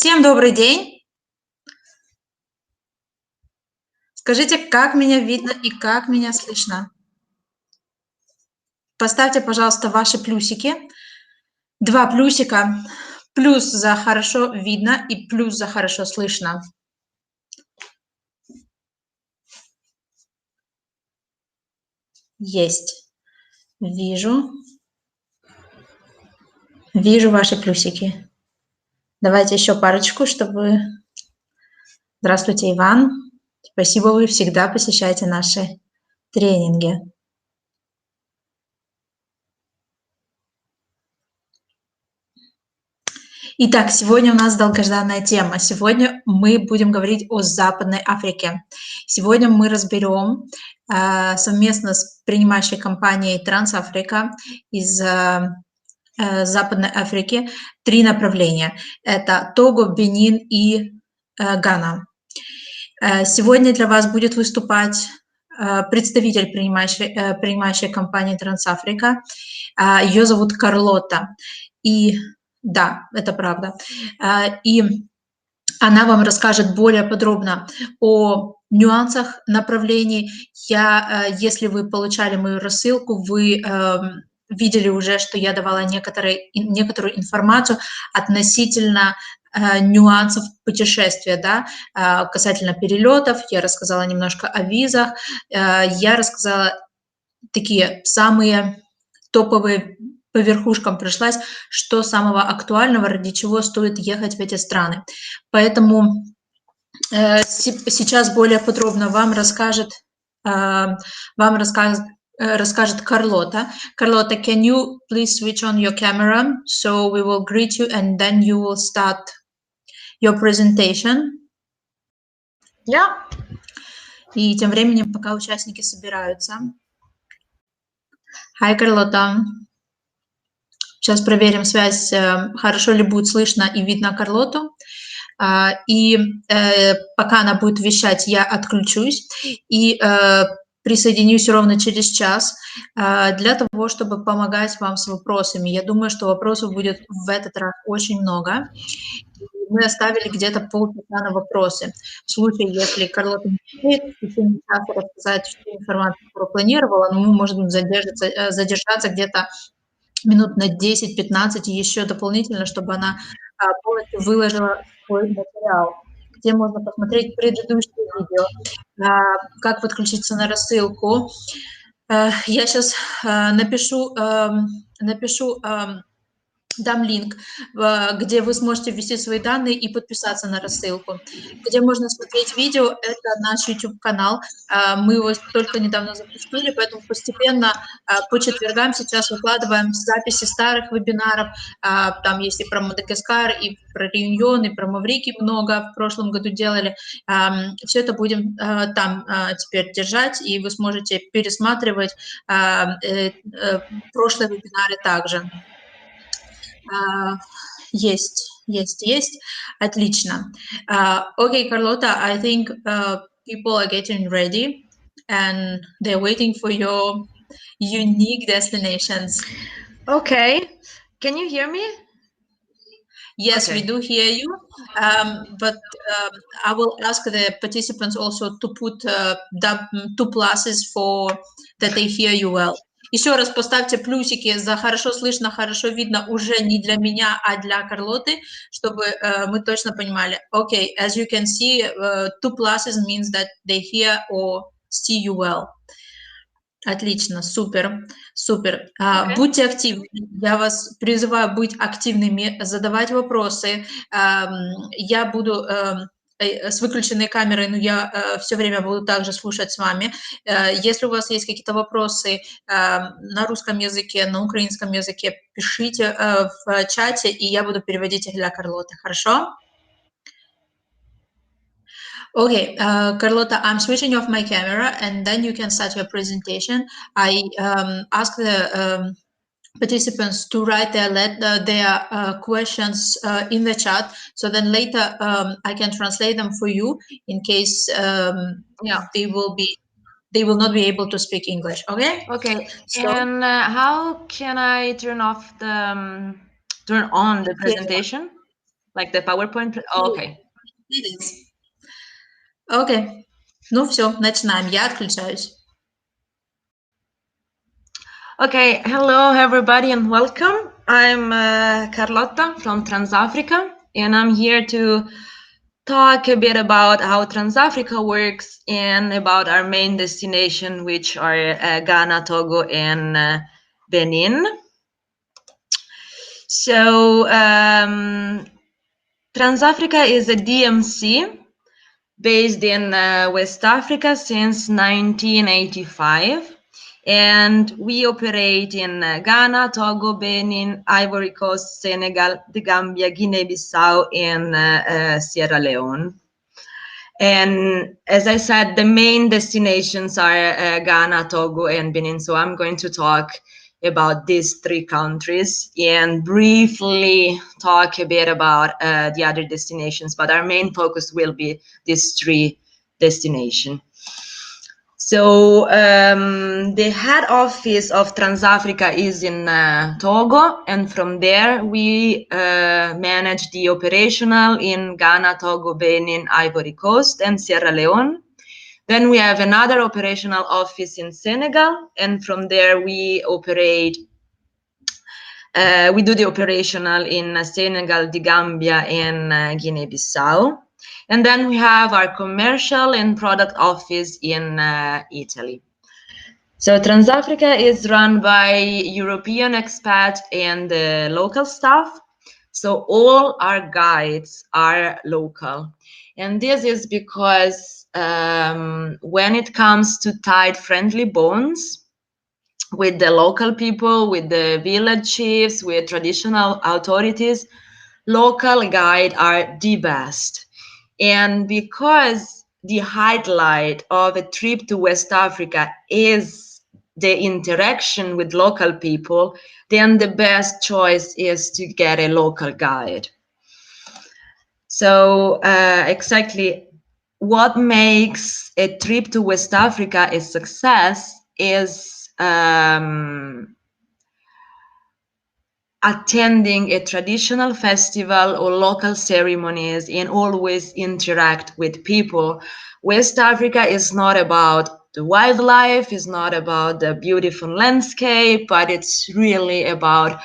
Всем добрый день! Скажите, как меня видно и как меня слышно? Поставьте, пожалуйста, ваши плюсики. 2 плюсика. Плюс за хорошо видно и плюс за хорошо слышно. Есть. Вижу. Вижу ваши плюсики. Давайте еще парочку, чтобы... Здравствуйте, Иван. Спасибо, вы всегда посещаете наши тренинги. Итак, сегодня у нас долгожданная тема. Сегодня мы будем говорить о Западной Африке. Сегодня мы разберем совместно с принимающей компанией TransAfrica из Западной Африки 3 направления. Это Того, Бенин и Гана. Сегодня для вас будет выступать представитель принимающей компании TransAfrica. Ее зовут Карлота. И да, это правда. И она вам расскажет более подробно о нюансах направлений. Если вы получали мою рассылку, вы видели уже, что я давала некоторую информацию относительно нюансов путешествия, да, касательно перелетов. Я рассказала немножко о визах. Я рассказала такие самые топовые, по верхушкам прошлась, что самого актуального, ради чего стоит ехать в эти страны. Поэтому сейчас более подробно вам расскажет Карлота. Карлота, can you please switch on your camera so we will greet you and then you will start your presentation? Yeah. И тем временем, пока участники собираются. Hi, Карлота. Сейчас проверим связь, хорошо ли будет слышно и видно Карлоту. И пока она будет вещать, я отключусь и присоединюсь ровно через час для того, чтобы помогать вам с вопросами. Я думаю, что вопросов будет в этот раз очень много. Мы оставили где-то полчаса на вопросы. В случае, если Карлота не успеет в течение часа рассказать всю информацию, которую планировала, но мы можем задержаться где-то минут на 10-15 и еще дополнительно, чтобы она полностью выложила свой материал, где можно посмотреть предыдущие видео, как подключиться на рассылку. Я сейчас дам линк, где вы сможете ввести свои данные и подписаться на рассылку. Где можно смотреть видео, это наш YouTube-канал. Мы его только недавно запустили, поэтому постепенно по четвергам сейчас выкладываем записи старых вебинаров. Там есть и про Мадагаскар, и про Реюньон, и про Маврикий много в прошлом году делали. Все это будем там теперь держать, и вы сможете пересматривать прошлые вебинары также. Есть. Отлично. Okay, Carlota, I think people are getting ready and they're waiting for your unique destinations. Okay. Can you hear me? Yes, Okay. we do hear you, but I will ask the participants also to put 2 pluses for that they hear you well. Еще раз поставьте плюсики за хорошо слышно, хорошо видно уже не для меня, а для Карлоты, чтобы мы точно понимали. Okay, as you can see, 2 pluses means that they hear or see you well. Отлично, супер. Okay. Будьте активны. Я вас призываю быть активными, задавать вопросы. Я буду с выключенной камерой, но я все время буду также слушать с вами. Если у вас есть какие-то вопросы на русском языке, на украинском языке, пишите в чате, и я буду переводить их для Карлоты. Хорошо? Okay, Carlota, I'm switching off my camera and then you can start your presentation. I ask the participants to write their questions in the chat, so then later I can translate them for you in case they will not be able to speak English. Okay. Okay. So, and how can I turn on the presentation? Like the PowerPoint? Oh, okay. It is. Okay. Ну все, начинаем. Я отключаюсь. Okay, hello everybody and welcome. I'm Carlotta from TransAfrica, and I'm here to talk a bit about how TransAfrica works and about our main destination, which are Ghana, Togo, and Benin. So TransAfrica is a DMC based in West Africa since 1985. And we operate in Ghana, Togo, Benin, Ivory Coast, Senegal, the Gambia, Guinea-Bissau, and Sierra Leone. And as I said, the main destinations are Ghana, Togo, and Benin. So I'm going to talk about these three countries and briefly talk a bit about the other destinations. But our main focus will be these three destinations. So the head office of TransAfrica is in Togo, and from there we manage the operational in Ghana, Togo, Benin, Ivory Coast, and Sierra Leone. Then we have another operational office in Senegal, and from there we operate. We do the operational in Senegal, the Gambia, and Guinea-Bissau. And then we have our commercial and product office in Italy. So TransAfrica is run by European expats and local staff. So all our guides are local. And this is because when it comes to tight friendly bonds with the local people, with the village chiefs, with traditional authorities, local guides are the best. And because the highlight of a trip to West Africa is the interaction with local people, then the best choice is to get a local guide. So exactly what makes a trip to West Africa a success is attending a traditional festival or local ceremonies and always interact with people. West Africa is not about the wildlife, it's not about the beautiful landscape, but it's really about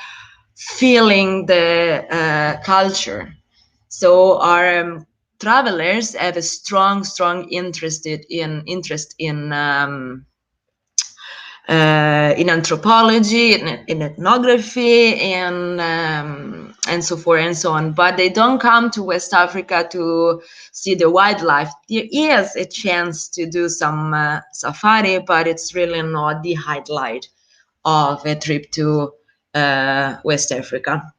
feeling the culture. So our travelers have a strong interest in anthropology, in ethnography, and so forth and so on. But they don't come to West Africa to see the wildlife. There is a chance to do some safari, but it's really not the highlight of a trip to West Africa.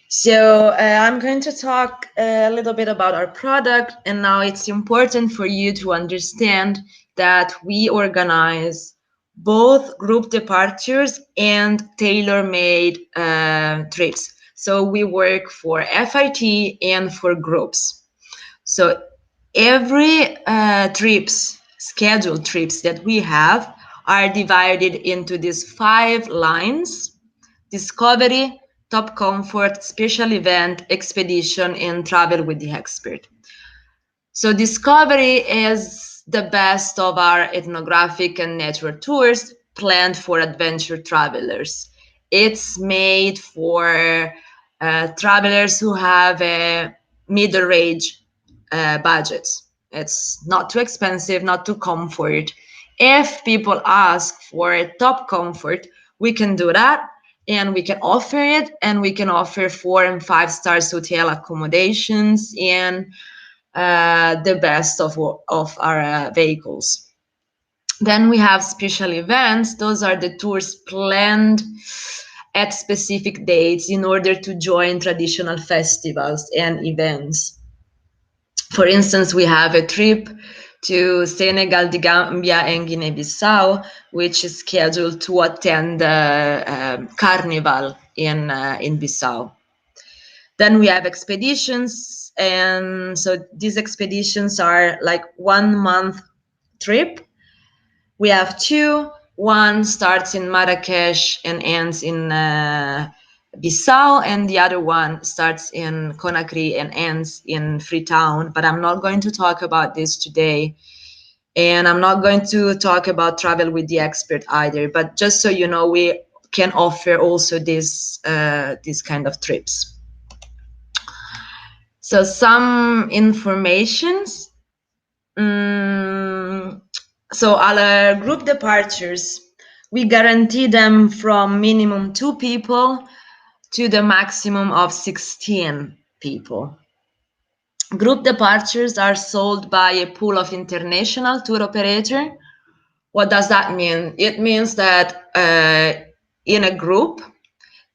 So I'm going to talk a little bit about our product, and now it's important for you to understand that we organize both group departures and tailor-made trips. So we work for FIT and for groups. So every scheduled trips that we have are divided into these 5 lines: discovery, top comfort, special event, expedition, and travel with the expert. So discovery is the best of our ethnographic and nature tours planned for adventure travelers. It's made for travelers who have a middle-range budget. It's not too expensive, not too comfort. If people ask for a top comfort, we can do that. And we can offer it, and we can offer 4 and 5 stars hotel accommodations and the best of our vehicles. Then we have special events. Those are the tours planned at specific dates in order to join traditional festivals and events. For instance, we have a trip to Senegal, the Gambia, and Guinea-Bissau, which is scheduled to attend the carnival in Bissau. Then we have expeditions, and so these expeditions are like 1 month trip. We have 2. One starts in Marrakesh and ends in Bissau, and the other one starts in Conakry and ends in Freetown. But I'm not going to talk about this today. And I'm not going to talk about travel with the expert either, but just so you know, we can offer also this kind of trips. So some informations. So our group departures, we guarantee them from minimum 2 people to the maximum of 16 people. Group departures are sold by a pool of international tour operator. What does that mean? It means that in a group,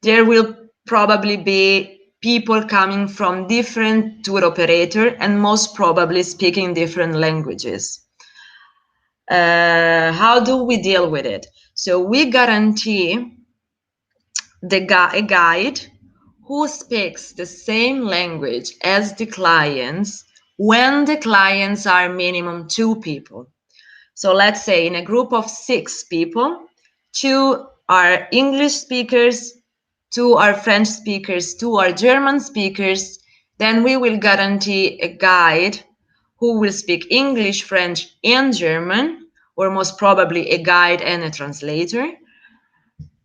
there will probably be people coming from different tour operator and most probably speaking different languages. How do we deal with it? So we guarantee a guide who speaks the same language as the clients when the clients are minimum 2 people. So let's say in a group of 6 people, 2 are English speakers, 2 are French speakers, 2 are German speakers, then we will guarantee a guide who will speak English, French, and German, or most probably a guide and a translator.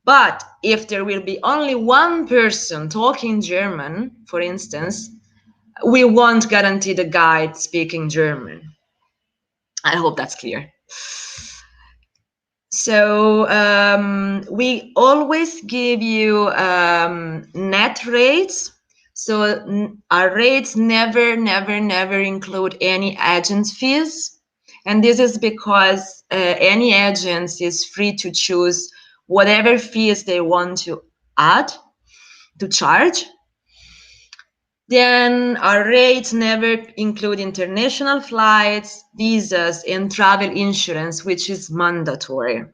But if there will be only one person talking German, for instance, we won't guarantee the guide speaking German. I hope that's clear. So we always give you net rates. So our rates never include any agent fees. And this is because any agent is free to choose whatever fees they want to add, to charge. Then our rates never include international flights, visas, and travel insurance, which is mandatory.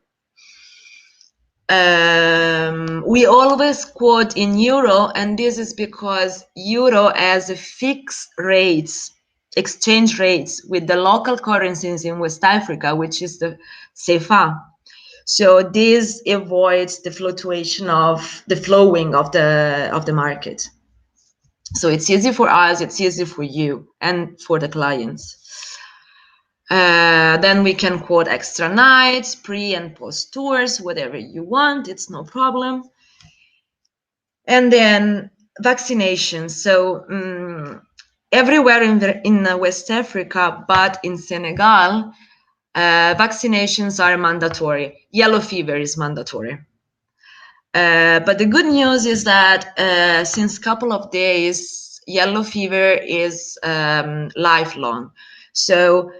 We always quote in euro, and this is because euro has a fixed rates, exchange rates with the local currencies in West Africa, which is the CFA. So this avoids the fluctuation of the flowing of the market. So it's easy for us, it's easy for you and for the clients. Then we can quote extra nights, pre and post tours, whatever you want, it's no problem. And then vaccinations. So everywhere in West Africa, but in Senegal, vaccinations are mandatory. Yellow fever is mandatory. But the good news is that since a couple of days, yellow fever is lifelong. So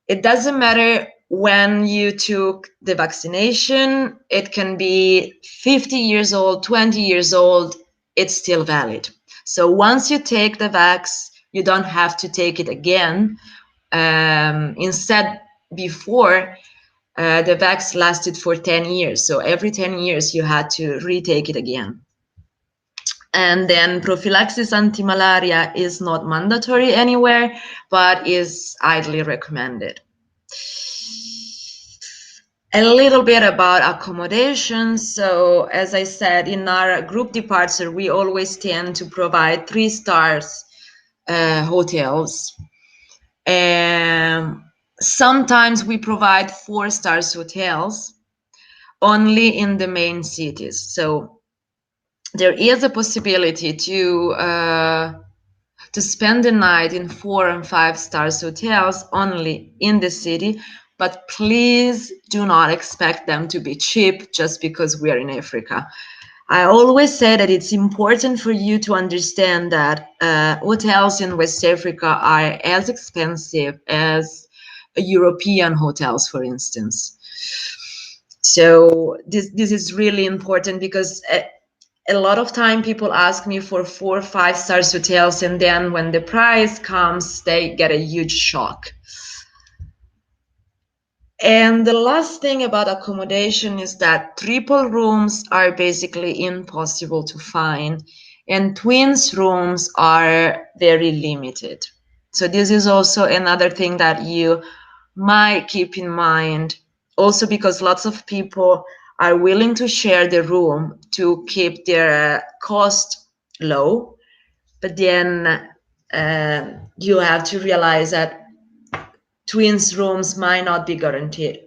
it doesn't matter when you took the vaccination, it can be 50 years old, 20 years old, it's still valid. So once you take the vax, you don't have to take it again. Instead, before, the vax lasted for 10 years. So every 10 years, you had to retake it again. And then prophylaxis anti-malaria is not mandatory anywhere, but is highly recommended. A little bit about accommodation. So as I said, in our group departure, we always tend to provide 3 stars hotels. Sometimes we provide 4 stars hotels only in the main cities. So there is a possibility to spend the night in 4 and 5 stars hotels only in the city, but please do not expect them to be cheap just because we are in Africa. I always say that it's important for you to understand that hotels in West Africa are as expensive as European hotels, for instance. So this is really important because a lot of time people ask me for 4 or 5 stars hotels, and then when the price comes, they get a huge shock. And the last thing about accommodation is that triple rooms are basically impossible to find, and twins rooms are very limited. So this is also another thing that you might keep in mind, also because lots of people are willing to share the room to keep their cost low. But then you have to realize that twins rooms might not be guaranteed.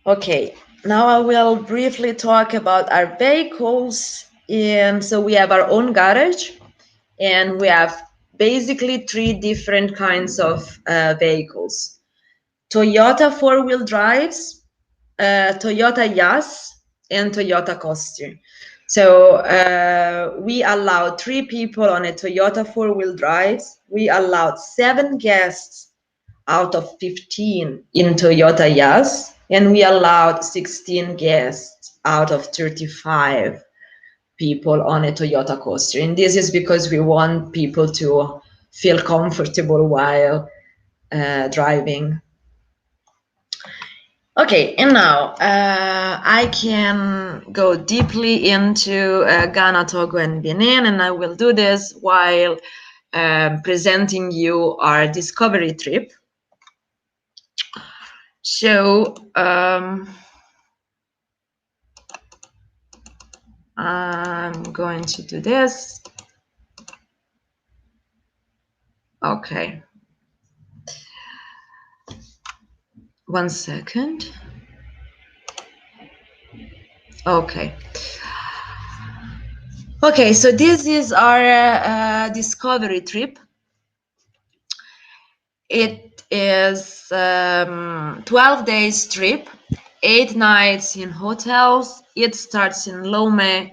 Okay, now I will briefly talk about our vehicles. And so we have our own garage, and we have basically 3 different kinds of vehicles. Toyota 4-wheel drives, Toyota Yaris, and Toyota Coaster. So we allowed 3 people on a Toyota 4-wheel drives. We allowed 7 guests out of 15 in Toyota Yaris, and we allowed 16 guests out of 35 people on a Toyota Coaster. And this is because we want people to feel comfortable while driving. Okay, and now I can go deeply into Ghana, Togo, and Benin, and I will do this while presenting you our discovery trip. So I'm going to do this. Okay. 1 second. Okay. Okay, so this is our discovery trip. It is 12 days trip, 8 nights in hotels. It starts in Lome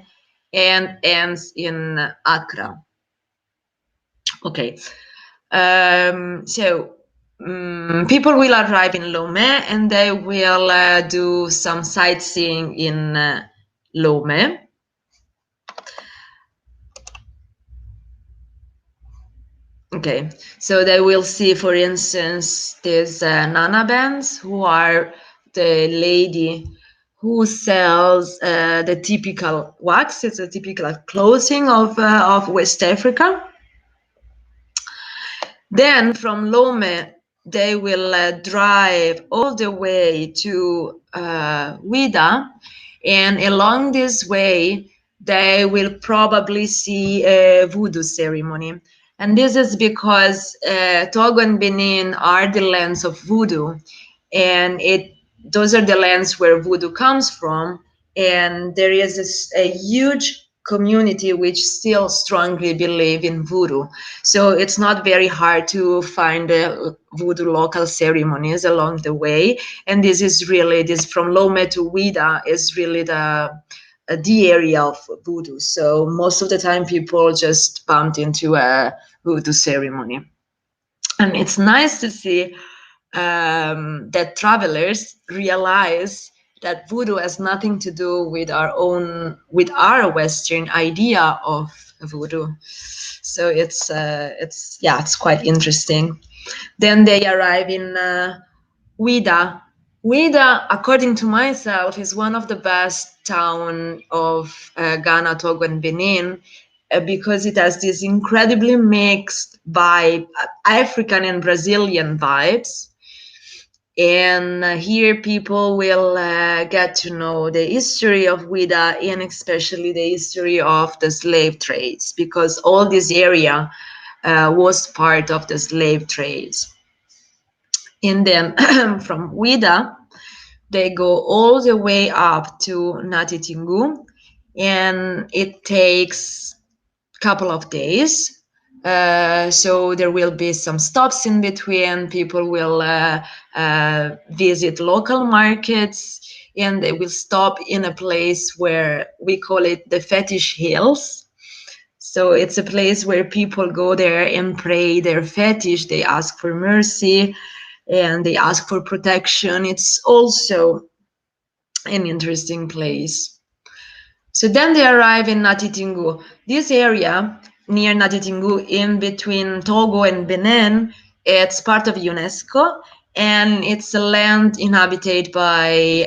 and ends in Accra. Okay, so people will arrive in Lome and they will do some sightseeing in Lome. Okay, so they will see, for instance, these Nana bands, who are the lady who sells the typical wax. It's a typical clothing of West Africa. Then from Lome, they will drive all the way to Ouidah, and along this way, they will probably see a voodoo ceremony. And this is because Togo and Benin are the lands of voodoo, and those are the lands where voodoo comes from. And there is a huge community which still strongly believe in voodoo. So it's not very hard to find voodoo local ceremonies along the way. And this is really, from Lome to Ouidah is really the area of voodoo. So most of the time people just bumped into a voodoo ceremony. And it's nice to see that travelers realize that voodoo has nothing to do with our Western idea of voodoo. So it's quite interesting. Then they arrive in Ouidah. Ouidah, according to myself, is one of the best towns of Ghana, Togo, and Benin, because it has this incredibly mixed vibe, African and Brazilian vibes. And here people will get to know the history of Ouidah, and especially the history of the slave trades, because all this area was part of the slave trades. And then from Ouidah, they go all the way up to Natitingu, and it takes a couple of days. So there will be some stops in between. People will visit local markets, and they will stop in a place where we call it the Fetish Hills. So it's a place where people go there and pray their fetish. They ask for mercy and they ask for protection. It's also an interesting place. So then they arrive in Natitingu. This area near Natitingu, in between Togo and Benin, it's part of UNESCO, and it's a land inhabited by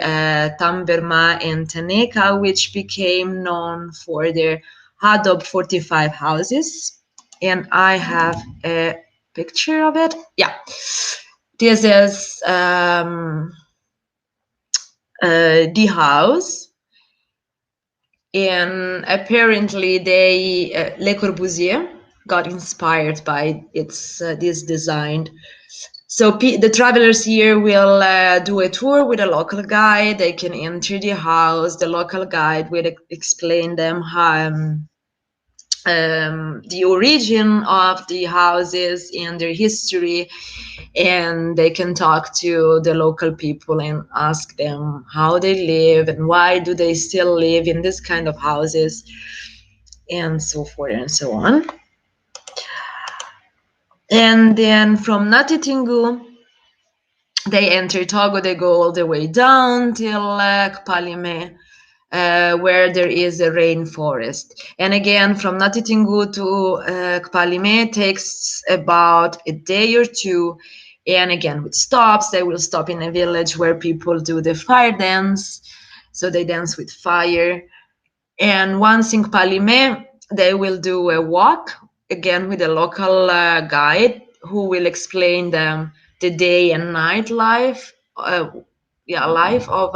Tamberma and Taneka, which became known for their adobe 45 houses. And I have a picture of it. Yeah, this is the house. And apparently Le Corbusier got inspired by this design. So the travelers here will do a tour with a local guide. They can enter the house. The local guide will explain them how the origin of the houses and their history, and they can talk to the local people and ask them how they live and why do they still live in this kind of houses, and so forth and so on. And then from Natitingu, they enter Togo. They go all the way down till Kpalime, where there is a rainforest. And again, from Natitingu to Kpalime takes about a day or two. And again, with stops, they will stop in a village where people do the fire dance. So they dance with fire. And once in Kpalime, they will do a walk, again with a local guide who will explain them the day and night life, life of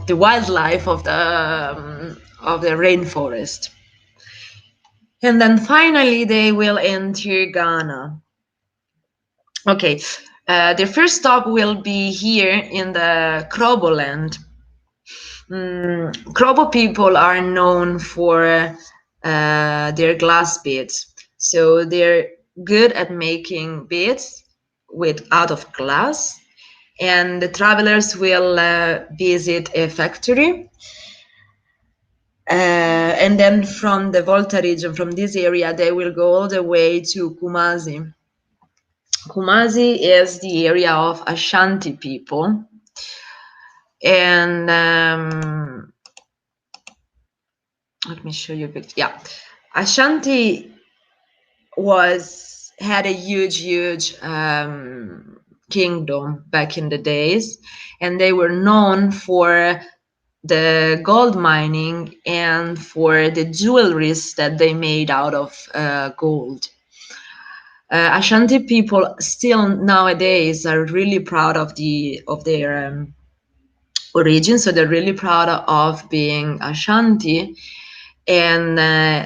the wildlife of the rainforest. And then finally they will enter Ghana. Okay, their first stop will be here in the Krobo land. Krobo people are known for their glass beads. So they're good at making beads out of glass. And the travelers will visit a factory. And then from the Volta region, from this area, they will go all the way to Kumasi. Kumasi is the area of Ashanti people. And let me show you a picture. Yeah, Ashanti had a huge kingdom back in the days, and they were known for the gold mining and for the jewelries that they made out of gold. Ashanti people still nowadays are really proud of their origin, so they're really proud of being Ashanti. And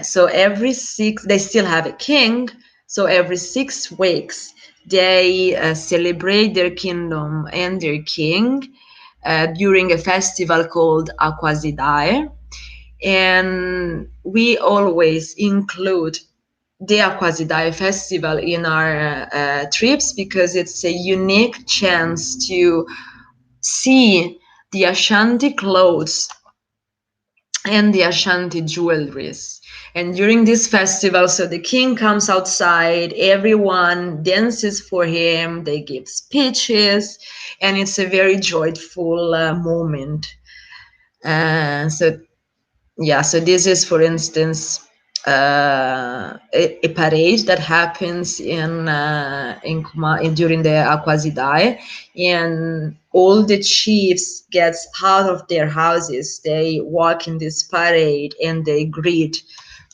so they still have a king. So every 6 weeks, they celebrate their kingdom and their king during a festival called Akwasidae. And we always include the Akwasidae festival in our trips because it's a unique chance to see the Ashanti clothes and the Ashanti jewelries. And during this festival, so the king comes outside, everyone dances for him, they give speeches, and it's a very joyful moment. So this is, for instance, a parade that happens during the Akwasidae, and all the chiefs get out of their houses. They walk in this parade and they greet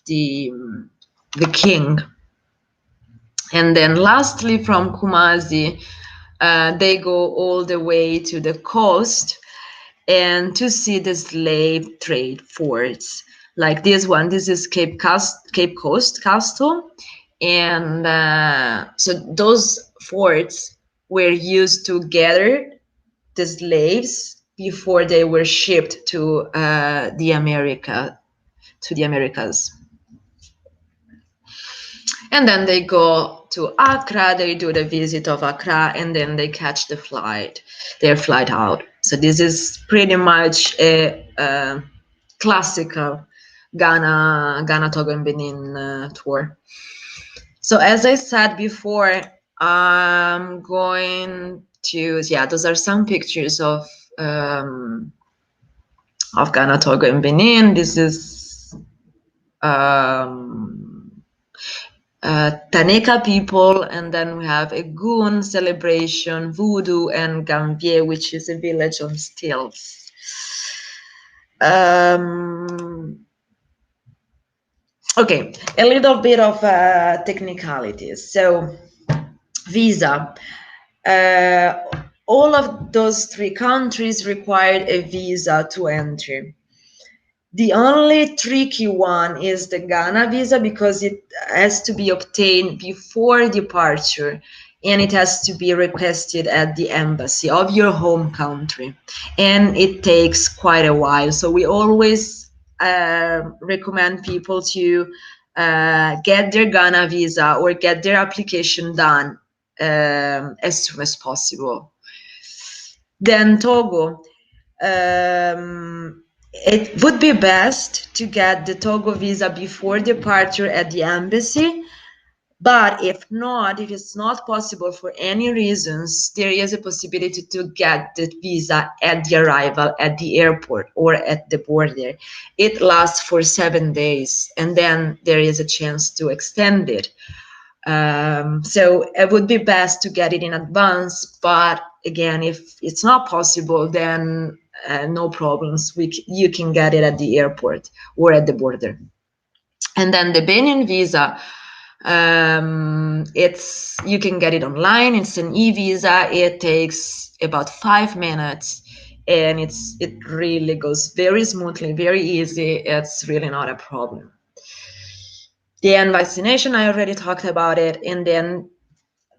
the king. And then lastly, from Kumasi, they go all the way to the coast and to see the slave trade forts. Like this one, this is Cape Coast Castle. And so those forts were used to gather the slaves before they were shipped to the Americas. And then they go to Accra, they do the visit of Accra, and then they catch their flight out. So this is pretty much a classical Ghana, Togo, and Benin tour. So as I said before, I'm going to, those are some pictures of Ghana, Togo, and Benin. This is Taneka people, and then we have a Goon celebration, Voodoo, and Gambier, which is a village on stilts. Okay, a little bit of technicalities. So, visa. all of those 3 countries required a visa to enter. The only tricky one is the Ghana visa, because it has to be obtained before departure, and it has to be requested at the embassy of your home country, and it takes quite a while. So we always recommend people to get their Ghana visa or get their application done as soon as possible. Then Togo. It would be best to get the Togo visa before departure at the embassy, but if it's not possible for any reasons, there is a possibility to get the visa at the arrival at the airport or at the border. It lasts for 7 days, and then there is a chance to extend it. So it would be best to get it in advance, but again, if it's not possible, then no problems. You can get it at the airport or at the border. And then the Benin visa, you can get it online. It's an e-visa. It takes about 5 minutes, and it really goes very smoothly, very easy. It's really not a problem. Then vaccination, I already talked about it. And then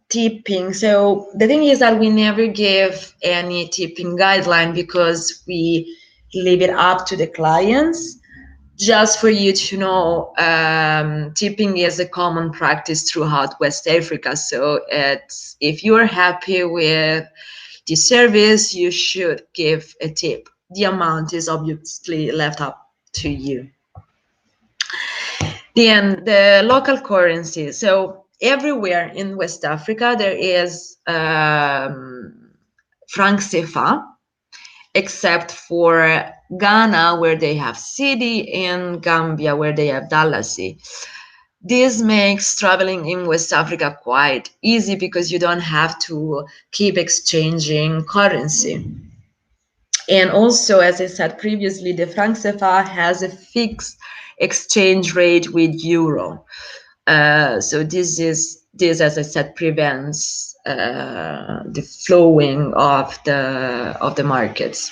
tipping. So the thing is that we never give any tipping guideline, because we leave it up to the clients. Just for you to know, tipping is a common practice throughout West Africa. So if you're happy with the service, you should give a tip. The amount is obviously left up to you. Then the local currency. So everywhere in West Africa, there is franc CFA, except for Ghana, where they have cedi, and Gambia, where they have dalasi. This makes traveling in West Africa quite easy, because you don't have to keep exchanging currency. And also, as I said previously, the franc CFA has a fixed exchange rate with euro. So this, as I said, prevents the flowing of the markets.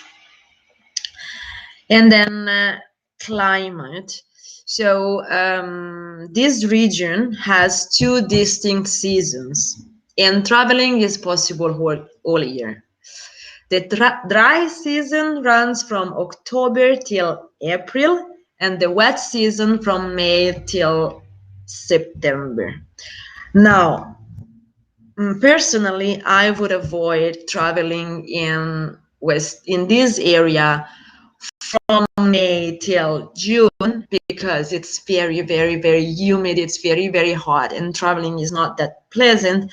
And then climate. So this region has 2 distinct seasons, and traveling is possible all year. The dry season runs from October till April, and the wet season from May till September. Now, personally, I would avoid traveling in this area from May till June, because it's very, very, very humid. It's very, very hot, and traveling is not that pleasant.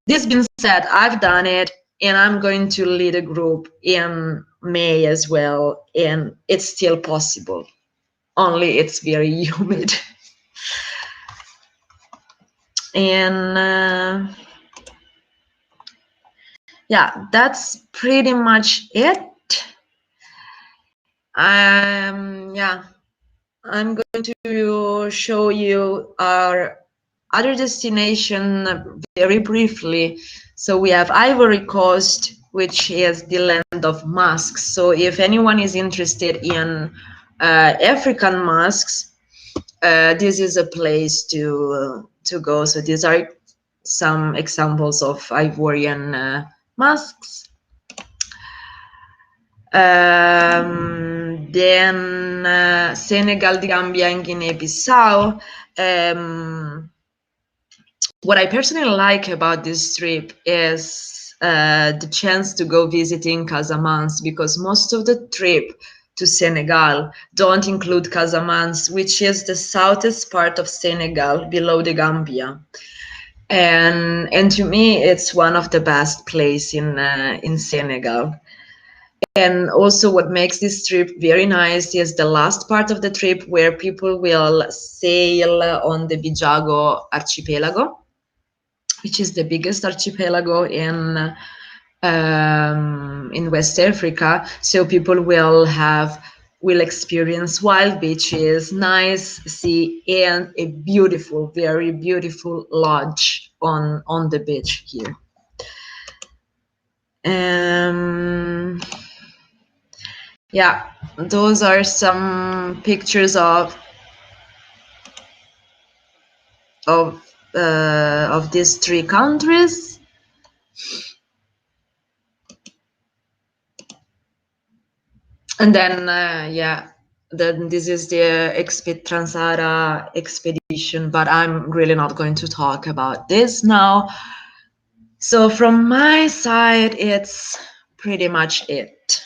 This being said, I've done it, and I'm going to lead a group in May as well, and it's still possible. Only it's very humid. And yeah, that's pretty much it. Yeah, I'm going to show you our other destination very briefly. So we have Ivory Coast, which is the land of masks. So if anyone is interested in African masks, this is a place to go. So these are some examples of Ivorian masks. Then Senegal, Gambia, and Guinea-Bissau. What I personally like about this trip is the chance to go visiting Casamance, because most of the trip to Senegal don't include Casamance, which is the southest part of Senegal below the Gambia. And to me, it's one of the best places in Senegal. And also what makes this trip very nice is the last part of the trip, where people will sail on the Bijago archipelago, which is the biggest archipelago in West Africa. So people will experience wild beaches, nice sea, and a beautiful, very beautiful lodge on the beach here. Yeah, those are some pictures of these three countries. And then, then this is the TransAfrica expedition, but I'm really not going to talk about this now. So from my side, it's pretty much it.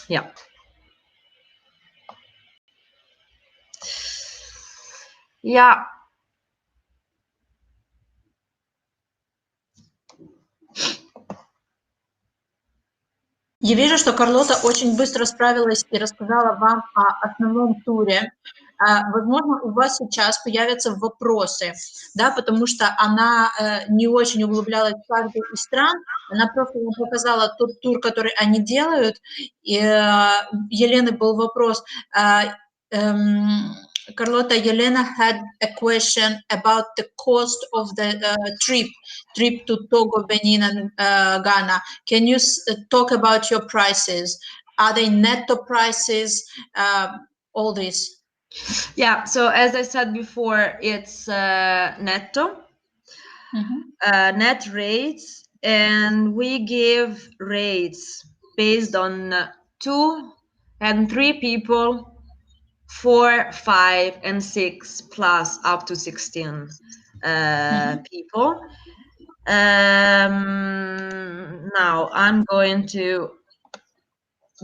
Yeah. Yeah. Я вижу, что Карлота очень быстро справилась и рассказала вам о основном туре. Возможно, у вас сейчас появятся вопросы, да, потому что она не очень углублялась в каждую из стран, она просто вам показала тот тур, который они делают. И Елены был вопрос. Carlota, Yelena had a question about the cost of the trip to Togo, Benin, and Ghana. Can you talk about your prices? Are they netto prices? All this. Yeah, so as I said before, it's netto, net rates, and we give rates based on 2 and 3 people, 4, 5, and 6, plus up to 16 people. Now I'm going to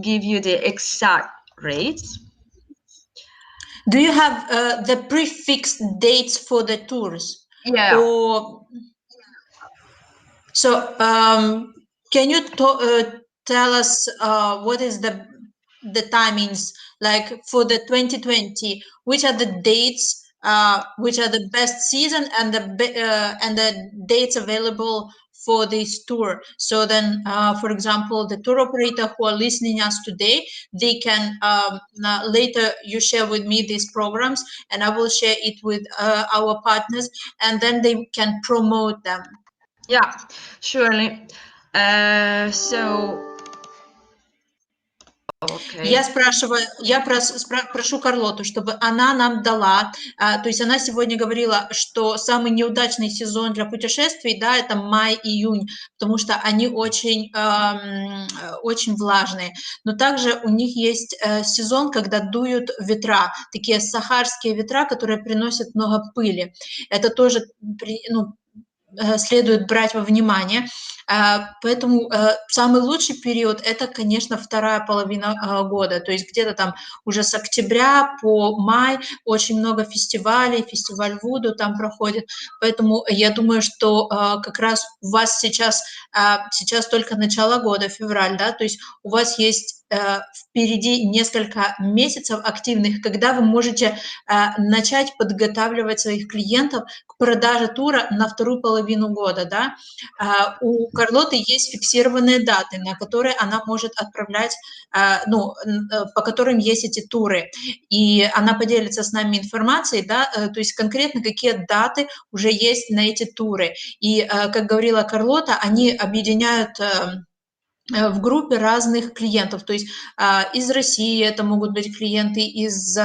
give you the exact rates. Do you have the prefixed dates for the tours? Yeah. Or so can you tell us what is the timings, like for the 2020, which are the dates, which are the best season, and the dates available for this tour? So then, for example, the tour operator who are listening us today, they can later you share with me these programs, and I will share it with our partners, and then they can promote them. Yeah, surely. So okay. Я прошу Карлоту, чтобы она нам дала, то есть она сегодня говорила, что самый неудачный сезон для путешествий, да, это май-июнь, потому что они очень, очень влажные. Но также у них есть сезон, когда дуют ветра, такие сахарские ветра, которые приносят много пыли. Это тоже, следует брать во внимание. Поэтому самый лучший период – это, конечно, вторая половина года, то есть где-то там уже с октября по май очень много фестивалей, фестиваль вуду там проходит, поэтому я думаю, что как раз у вас сейчас только начало года, февраль, да, то есть у вас есть впереди несколько месяцев активных, когда вы можете начать подготавливать своих клиентов к продаже тура на вторую половину года, да. У Карлоты есть фиксированные даты, на которые она может отправлять, по которым есть эти туры, и она поделится с нами информацией, да, то есть конкретно какие даты уже есть на эти туры. И, как говорила Карлота, они объединяют в группе разных клиентов, то есть из России это могут быть клиенты, из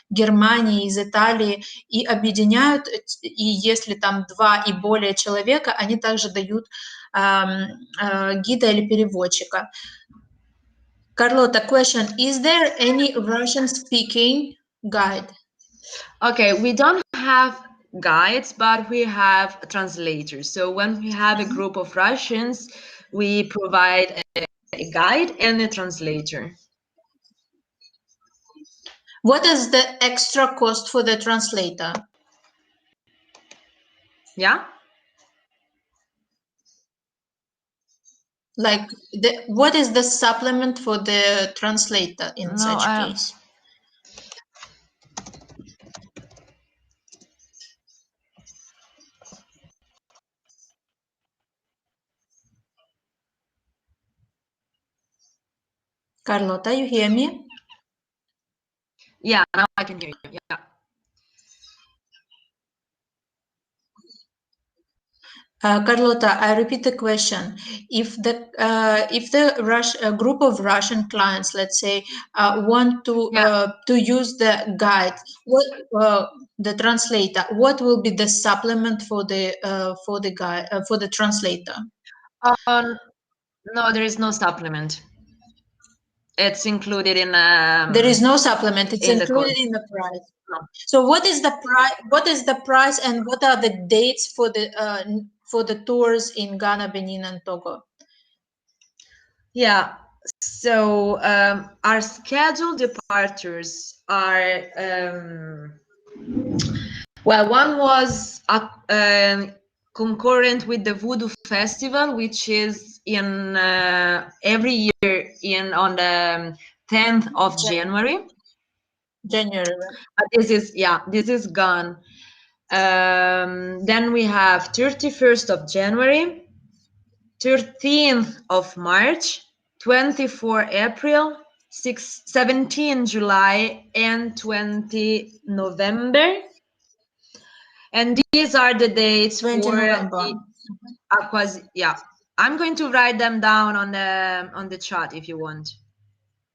Германии, из Италии, и объединяют, и если там 2 и более человека, они также дают гида или переводчика. Carlota, question: Is there any Russian-speaking guide? Okay, we don't have guides, but we have translators. So when we have a group of Russians, we provide a guide and a translator. What is the extra cost for the translator? Yeah. Like, what is the supplement for the translator in such case? Carlota, you hear me? Yeah, now I can hear you. Yeah. Carlota, I repeat the question. If the group of Russian clients, let's say, want to use the guide, what the translator, what will be the supplement for the guide for the translator? No, there is no supplement. It's included in. There is no supplement. It's included in the price. No. So what is the price? What is the price, and what are the dates for the tours in Ghana, Benin, and Togo? Yeah. So our scheduled departures are well. One was concurrent with the Voodoo Festival, which is in every year on the 10th of January. This is gone. Then we have 31st of January, 13th of March, 24 April, 17 July, and 20 November. And these are the dates for the I'm going to write them down on the chat if you want.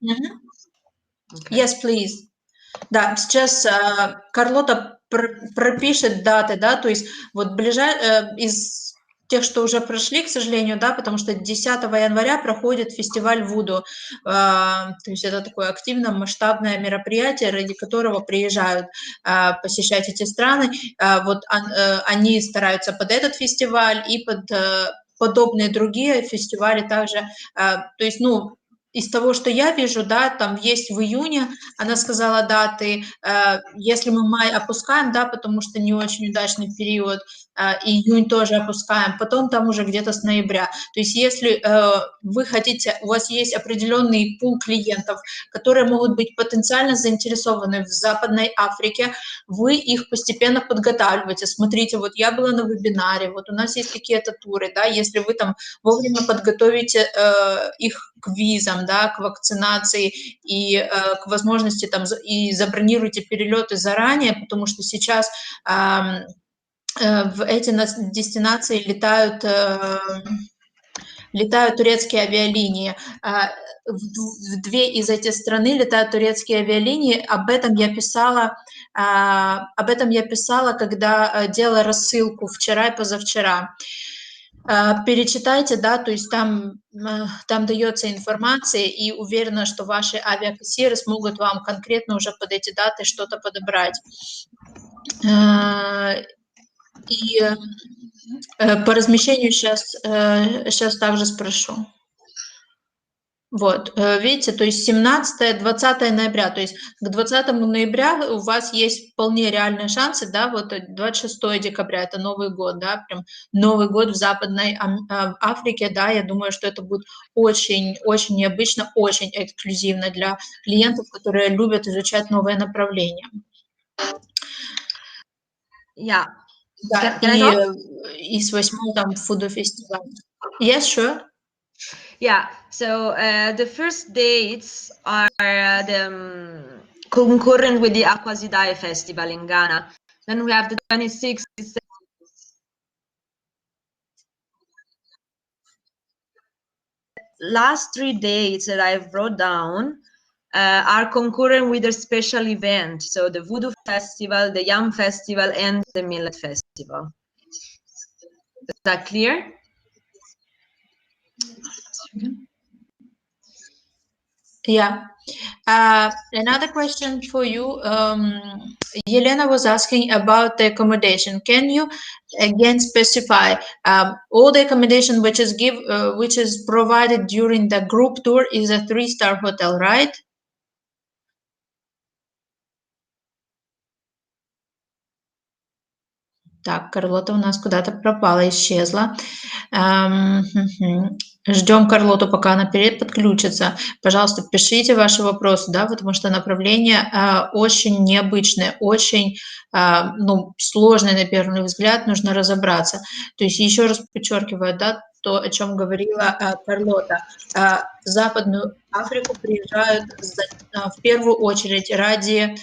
Okay. Yes, please. Да, сейчас Карлота пропишет даты, да, то есть вот из тех, что уже прошли, к сожалению, да, потому что 10 января проходит фестиваль вуду, то есть это такое активное, масштабное мероприятие, ради которого приезжают посещать эти страны. Вот они стараются под этот фестиваль и под подобные другие фестивали также, то есть, ну, из того, что я вижу, да, там есть в июне, она сказала даты, если мы май опускаем, да, потому что не очень удачный период, июнь тоже опускаем, потом там уже где-то с ноября. То есть если вы хотите, у вас есть определенный пул клиентов, которые могут быть потенциально заинтересованы в Западной Африке, вы их постепенно подготавливаете. Смотрите, вот я была на вебинаре, вот у нас есть какие-то туры, да, если вы там вовремя подготовите их к визам, да, к вакцинации и к возможности там и забронируйте перелеты заранее, потому что сейчас в эти дестинации летают турецкие авиалинии. В две из этих стран летают турецкие авиалинии. Об этом я писала, когда делала рассылку вчера и позавчера. Перечитайте, да, то есть там дается информация, и уверена, что ваши авиакассиры смогут вам конкретно уже под эти даты что-то подобрать. И по размещению сейчас также спрошу. Вот, видите, то есть 17-20 ноября, то есть к 20 ноября у вас есть вполне реальные шансы, да, вот 26 декабря, это Новый год, да, прям Новый год в Западной Африке, да, я думаю, что это будет очень необычно, очень эксклюзивно для клиентов, которые любят изучать новые направления. Yeah. Да, и с 8 там Вуду фестиваль. Yes, sure. Yeah, so the first dates are the concurrent with the Aquasidai Festival in Ghana. Then we have the 26th. Last 3 dates that I've wrote down are concurrent with a special event. So the Voodoo Festival, the Yam Festival, and the Millet Festival. Is that clear? Yeah. Another question for you. Yelena was asking about the accommodation. Can you again specify all the accommodation which is provided during the group tour is a 3-star hotel, right? Так, Карлота у нас куда-то пропала, исчезла. Ждем Карлоту, пока она подключится. Пожалуйста, пишите ваши вопросы, да, потому что направление очень необычное, очень сложное на первый взгляд, нужно разобраться. То есть еще раз подчеркиваю, да, то, о чем говорила Карлота. В Западную Африку приезжают в первую очередь ради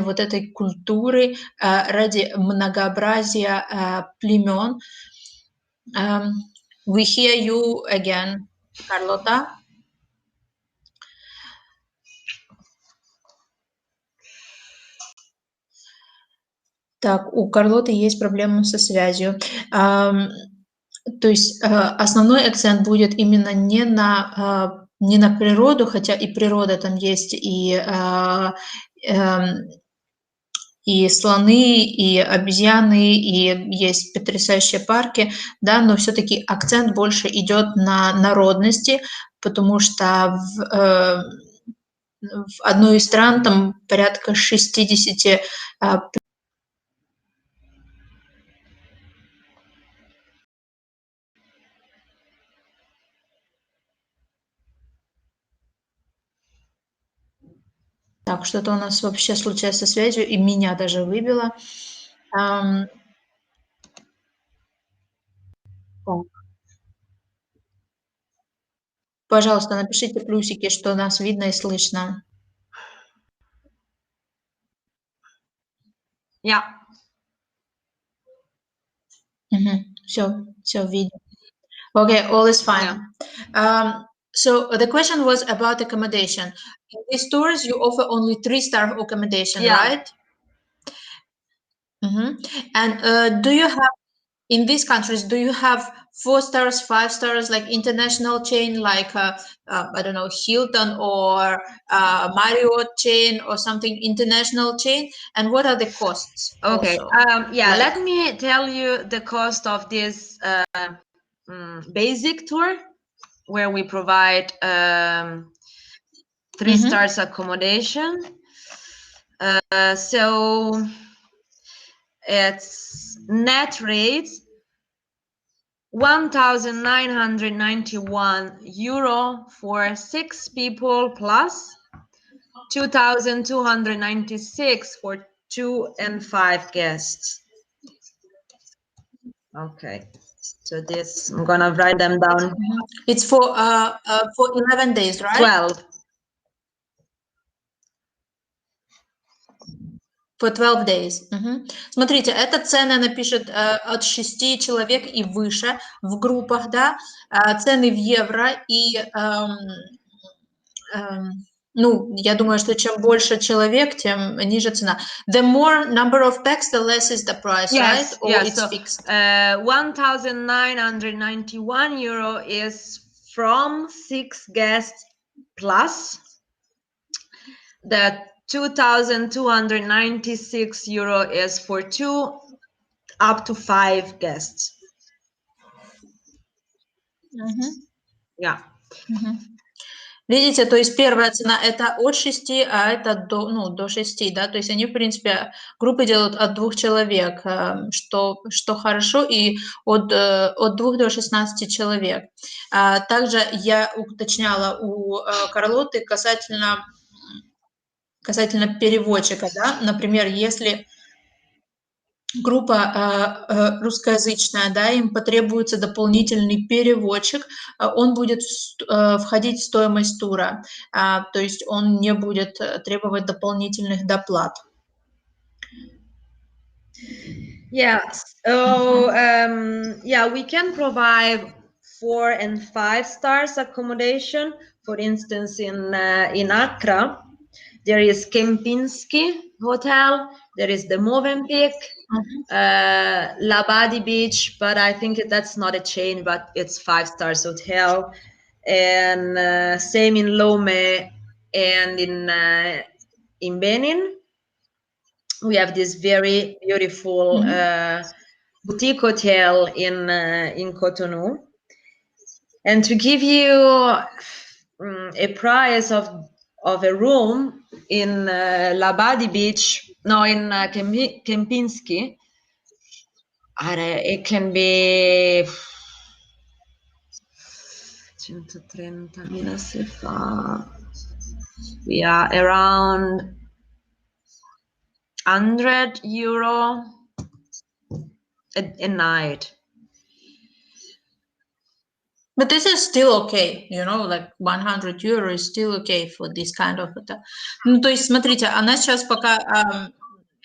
вот этой культуры, ради многообразия племен. We hear you again, Carlota. Так, у Карлоты есть проблемы со связью. То есть основной акцент будет именно не на природу, хотя и природа там есть, и слоны, и обезьяны, и есть потрясающие парки, да, но все-таки акцент больше идет на народности, потому что в одной из стран там порядка 60 Так, что-то у нас вообще случилось со связью, и меня даже выбило. Так. Пожалуйста, напишите плюсики, что нас видно и слышно. Yeah. Все видно. Okay, all is fine. So the question was about accommodation. In these tours, you offer only 3-star accommodation, right? And do you have, in these countries, do you have 4 stars, 5 stars, like international chain, like I don't know, Hilton or Marriott chain or something international chain? And what are the costs? Okay. Also? Let me tell you the cost of this basic tour, where we provide 3 stars accommodation. So its net rates 1,991 euro for 6 people plus 2,296 for 2 and 5 guests. Okay, so this I'm gonna write them down. It's for 11 days, right? 12. For 12 days. Смотрите, эта цена, она пишет от 6 человек и выше в группах, да, цены в евро, и, я думаю, что чем больше человек, тем ниже цена. The more number of packs, the less is the price, right? Or Yes, it's so, fixed? 1,991 euro is from 6 guests plus. The 2,296 euro is for 2 up to 5 guests. Yeah. Видите, то есть первая цена это от 6, а это до 6, да, то есть они, в принципе, группы делают от 2 человек, что хорошо, и от 2 до 16 человек. Также я уточняла у Карлоты касательно переводчика, да, например, если группа русскоязычная, да, им потребуется дополнительный переводчик, он будет входить в стоимость тура, то есть он не будет требовать дополнительных доплат. Yes. So we can provide 4 and 5 stars accommodation. For instance, in Accra, there is Kempinski Hotel. There is the Movenpick, Labadi Beach, but I think that's not a chain, but it's 5 stars hotel. And same in Lome and in Benin. We have this very beautiful boutique hotel in Cotonou. And to give you a price of a room in Labadi Beach, no, in Kempinski, it can be 130.000 se fa. We are around €100 a night. But this is still okay, you know, like €100 is still okay for this kind of hotel. Ну, то есть, смотрите, она сейчас пока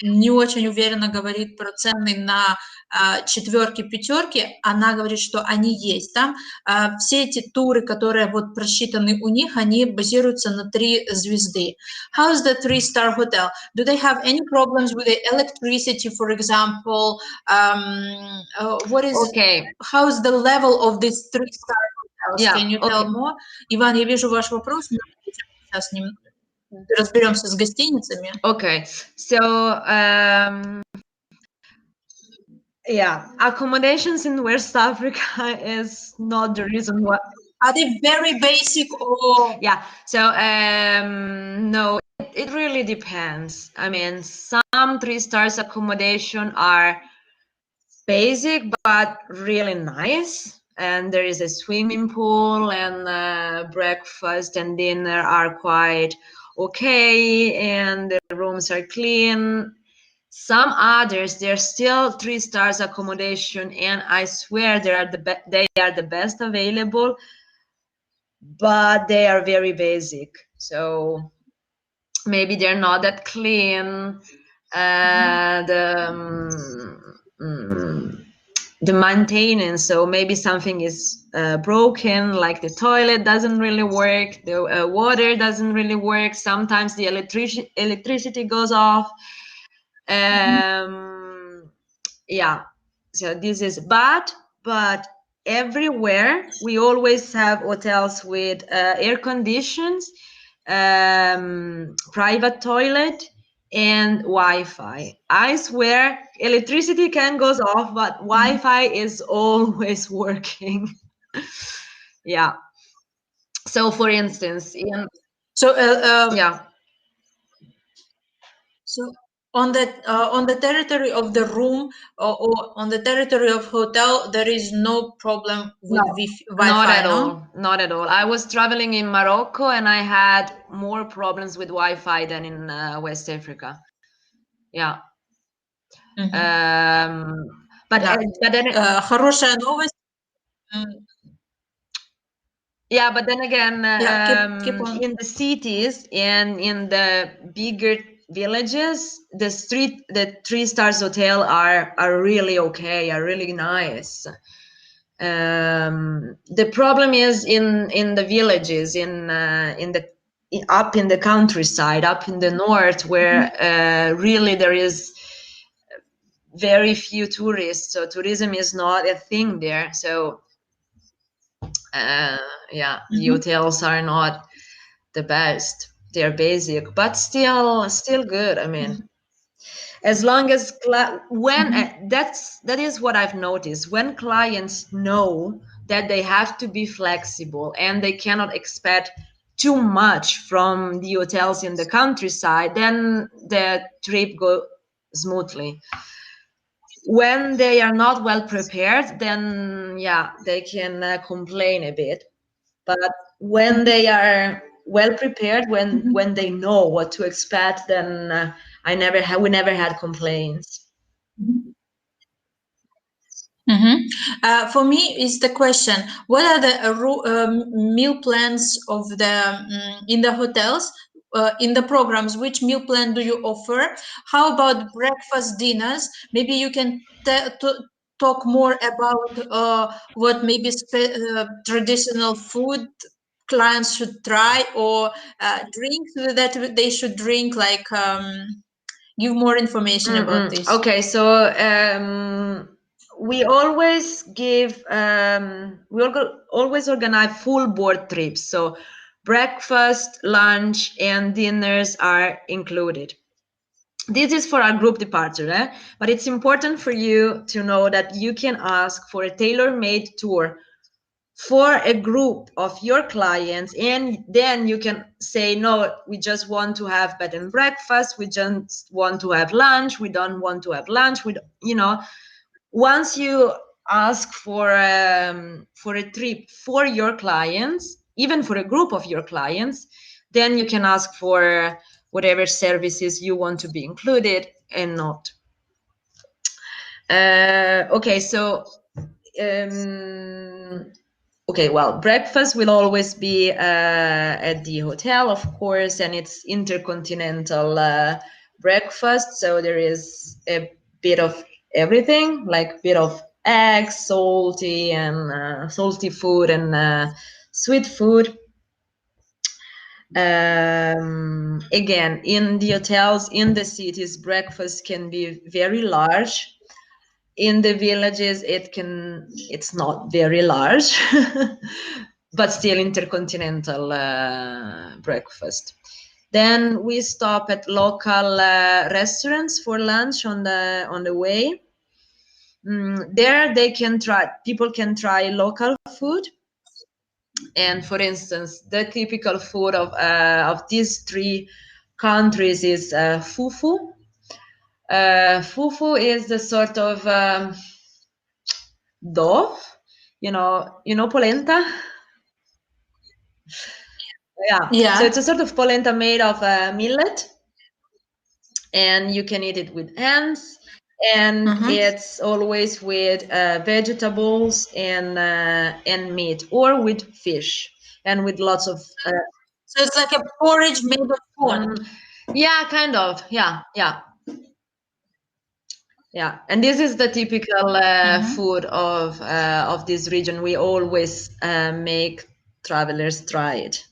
не очень уверенно говорит про цены на четверки, пятерки. Она говорит, что они есть там. Все эти туры, которые вот просчитаны у них, они базируются на 3 звезды. How is the 3-star hotel? Do they have any problems with the electricity, for example? What is? Okay. How is the level of this 3-star hotels? Yeah, Can you okay. tell more? Иван, я вижу ваш вопрос. Мы сейчас разберемся с гостиницами. Okay, so yeah, accommodations in West Africa is not the reason why. Are they very basic or? Yeah, so no, it really depends. I mean, some 3-stars accommodation are basic but really nice, and there is a swimming pool, and breakfast and dinner are quite okay, and the rooms are clean. Some others, they're still 3-stars accommodation, and I swear they are the best available, but they are very basic. So maybe they're not that clean. The maintenance, so maybe something is broken, like the toilet doesn't really work, the water doesn't really work, sometimes the electricity goes off. Yeah, so this is but everywhere we always have hotels with air conditions, private toilet, and Wi-Fi. I swear electricity can goes off, but Wi-Fi is always working. Yeah, so for instance yeah, so on the territory of the room or on the territory of hotel, there is no problem with Wi-Fi. Not at all. Not at all. I was traveling in Morocco and I had more problems with Wi-Fi than in West Africa. Yeah. But then хорошая новость. Yeah, but then again, keep on. in the cities and in the bigger villages, the 3-stars hotel are really okay, are really nice. The problem is in the villages, up in the countryside, up in the north, where really there is very few tourists, so tourism is not a thing there. So yeah, the hotels are not the best. They're basic, but still good. I mean, as long as that is what I've noticed. When clients know that they have to be flexible and they cannot expect too much from the hotels in the countryside, then the trip goes smoothly. When they are not well prepared, then yeah, they can complain a bit. But when they are well prepared, when they know what to expect, then we never had complaints. For me, is the question: what are the meal plans of the in the hotels? In the programs, which meal plan do you offer? How about breakfast, dinners? Maybe you can talk more about what maybe traditional food clients should try, or drinks that they should drink, like give more information about this. Okay, so we always give always organize full board trips, so breakfast, lunch, and dinners are included. This is for our group departure, but it's important for you to know that you can ask for a tailor-made tour for a group of your clients, and then you can say, no, we just want to have bed and breakfast, we just want to have lunch, we don't want to have lunch, once you ask for a trip for your clients, even for a group of your clients, then you can ask for whatever services you want to be included and not. Okay, so okay, well, breakfast will always be at the hotel, of course, and it's intercontinental breakfast. So there is a bit of everything, like a bit of eggs, salty and salty food and sweet food. Again, in the hotels, in the cities, breakfast can be very large. In the villages, it's not very large, but still intercontinental breakfast. Then we stop at local restaurants for lunch on the way. There people can try local food. And for instance, the typical food of these three countries is fufu. Fufu is the sort of dough, you know polenta. Yeah. So it's a sort of polenta made of millet, and you can eat it with hands, and it's always with vegetables and meat, or with fish, and with lots of. So it's like a porridge made of corn. Yeah, kind of. Yeah. And this is the typical food of this region. We always make travelers try it.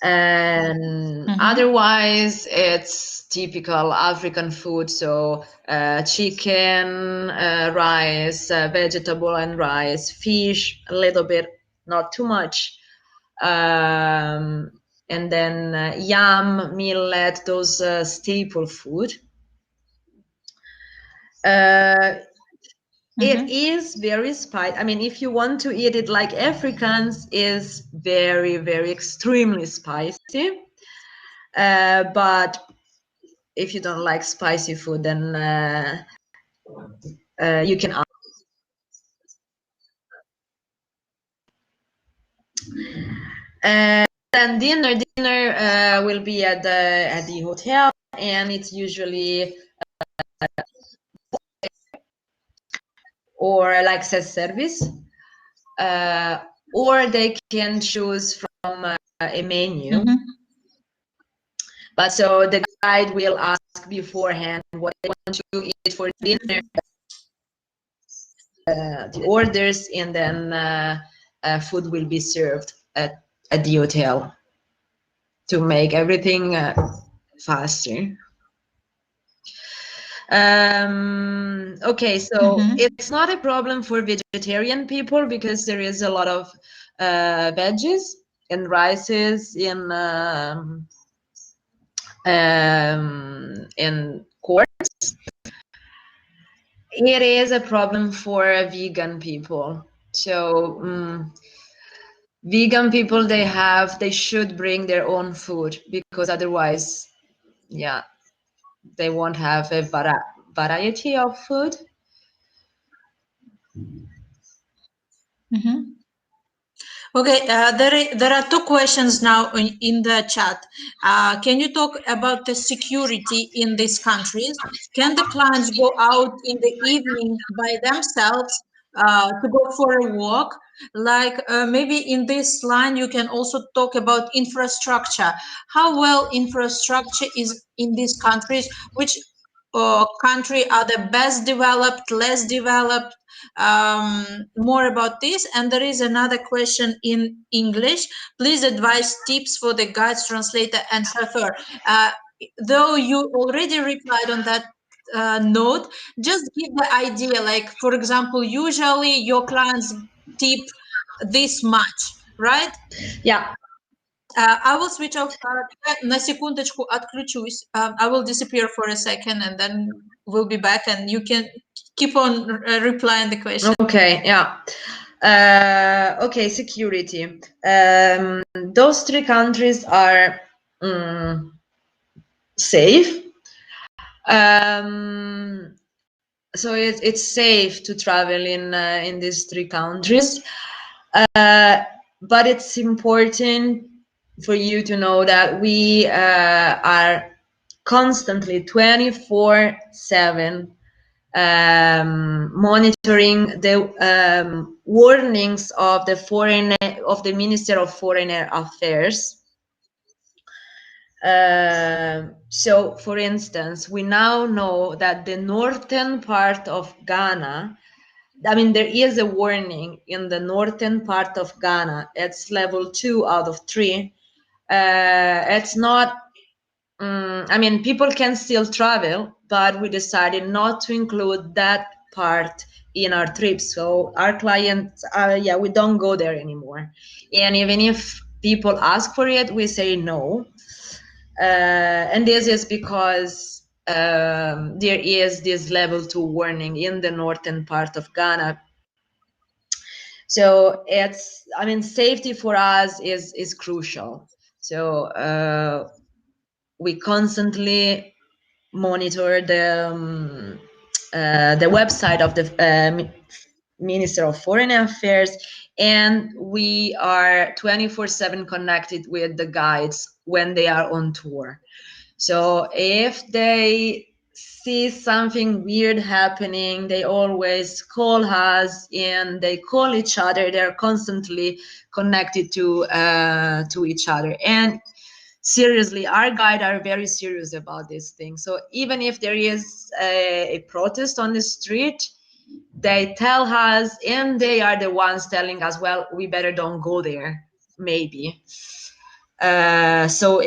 And otherwise, it's typical African food. So chicken, rice, vegetable and rice, fish, a little bit, not too much. And then yam, millet, those staple food. It is very spicy. I mean, if you want to eat it like Africans, is very, very extremely spicy. But if you don't like spicy food, then you can ask. Then dinner will be at the hotel, and it's usually or like self-service, or they can choose from a menu. But so the guide will ask beforehand what they want to eat for dinner, the orders, and then food will be served at the hotel to make everything faster. Okay, so it's not a problem for vegetarian people because there is a lot of veggies and rices in quarts. It is a problem for vegan people. So vegan people, they should bring their own food, because otherwise, yeah, they won't have a variety of food. Okay, there are two questions now in the chat. Can you talk about the security in these countries? Can the clients go out in the evening by themselves to go for a walk? Like maybe in this line, you can also talk about infrastructure. How well infrastructure is in these countries? Which country are the best developed, less developed? More about this. And there is another question in English. Please advise tips for the guides, translator, and chauffeur. Though you already replied on that note, just give the idea. Like, for example, usually your clients tip this much, right? Yeah. I will switch off. На секундочку отключусь. I will disappear for a second, and then we'll be back, and you can keep on replying the question. Okay, yeah. Okay, security. Those three countries are safe. so it's safe to travel in these 3 countries, but it's important for you to know that we are constantly 24/7 monitoring the warnings of the Minister of Foreign Affairs. So, for instance, we now know that the northern part of Ghana, I mean, there is a warning in the northern part of Ghana. It's level 2 out of 3. It's not, I mean, people can still travel, but we decided not to include that part in our trips. So our clients, we don't go there anymore. And even if people ask for it, we say no. And this is because there is this level 2 warning in the northern part of Ghana. So it's, I mean, safety for us is crucial. So we constantly monitor the website of the Minister of Foreign Affairs, and we are 24/7 connected with the guides when they are on tour. So if they see something weird happening, they always call us and they call each other. They're constantly connected to each other. And seriously, our guides are very serious about this thing. So even if there is a protest on the street, they tell us, and they are the ones telling us, well, we better don't go there, maybe. So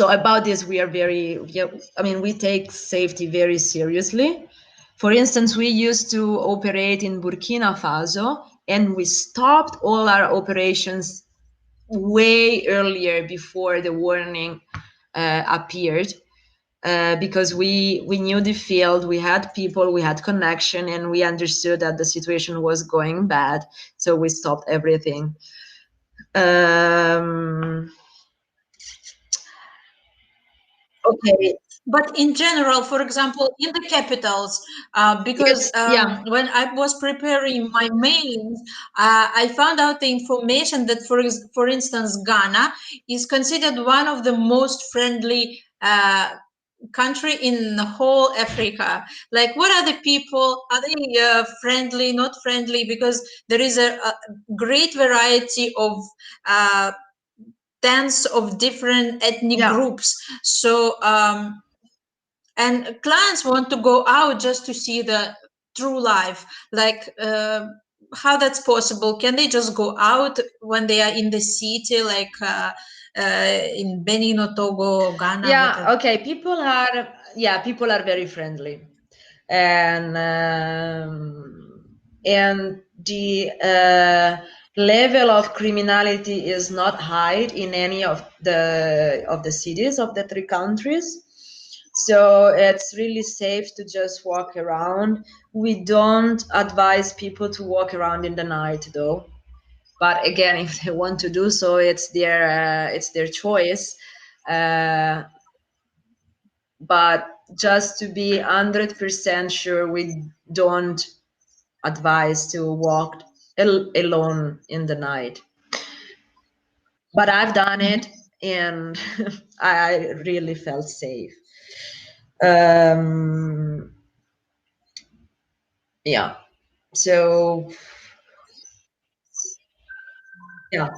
about this, we are we take safety very seriously. For instance, we used to operate in Burkina Faso, and we stopped all our operations way earlier before the warning appeared, because we knew the field, we had people, we had connection, and we understood that the situation was going bad. So we stopped everything. Okay. But in general, for example, in the capitals, because when I was preparing my mails, I found out the information that, for instance, Ghana is considered one of the most friendly country in the whole Africa. Like, what are the people? Are they friendly, not friendly? Because there is a great variety of tens of different ethnic groups. So and clients want to go out just to see the true life. Like, how that's possible? Can they just go out when they are in the city, like in Benin or Togo or Ghana? Yeah, okay. People are very friendly, and the level of criminality is not high in any of the cities of the 3 countries. So it's really safe to just walk around. We don't advise people to walk around in the night, though. But again, if they want to do so, it's their choice. But just to be 100% sure, we don't advise to walk alone in the night. But I've done it, and I really felt safe. Yeah. So yeah.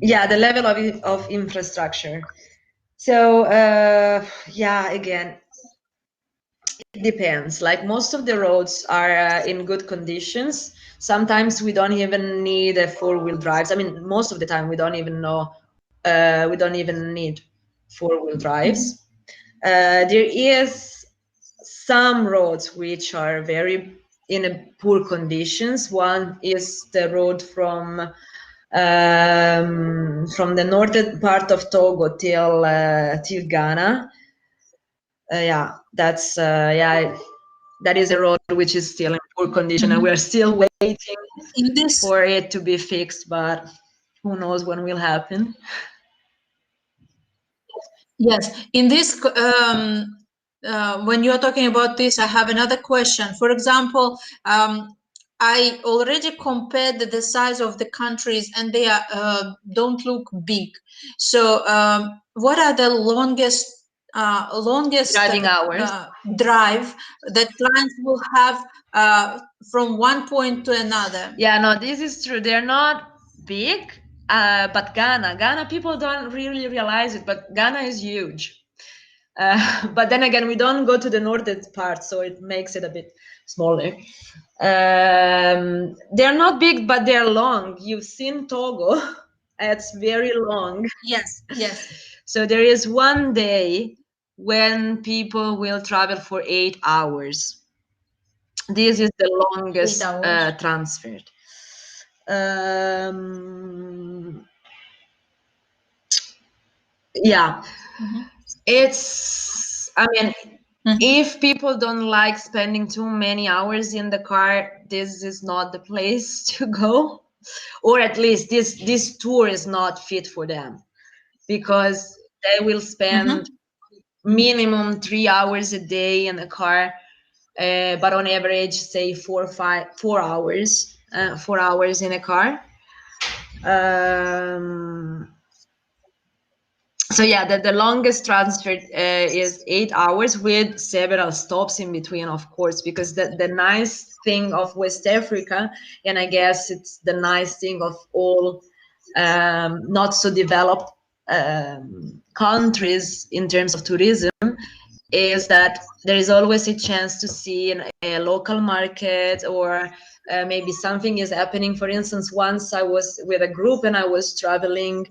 Yeah, the level of infrastructure. So again, it depends. Like, most of the roads are in good conditions. Sometimes we don't even need a 4-wheel drives. I mean, most of the time we don't even need 4-wheel drives. There is some roads which are very in a poor conditions. One is the road from the northern part of Togo till Ghana. That's that is a road which is still in poor condition, and we're still waiting for it to be fixed, but who knows when will happen. Yes, in this, when you're talking about this, I have another question. For example, I already compared the size of the countries, and they are, don't look big. So, what are the longest Driving hours drive that clients will have from one point to another? Yeah, no, this is true. They're not big, but Ghana, people don't really realize it, but Ghana is huge. But then again, we don't go to the northern part, so it makes it a bit smaller. They're not big, but they're long. You've seen Togo. It's very long. Yes, yes. So there is one day when people will travel for 8 hours. This is the longest transfer. Yeah, it's, I mean, if people don't like spending too many hours in the car, this is not the place to go, or at least this tour is not fit for them, because they will spend minimum 3 hours a day in the car, but on average, say 4 hours, 4 hours in a car. So yeah, the longest transfer is 8 hours with several stops in between, of course, because the nice thing of West Africa, and I guess it's the nice thing of all not so developed countries in terms of tourism, is that there is always a chance to see a local market, or maybe something is happening. For instance, once I was with a group and I was traveling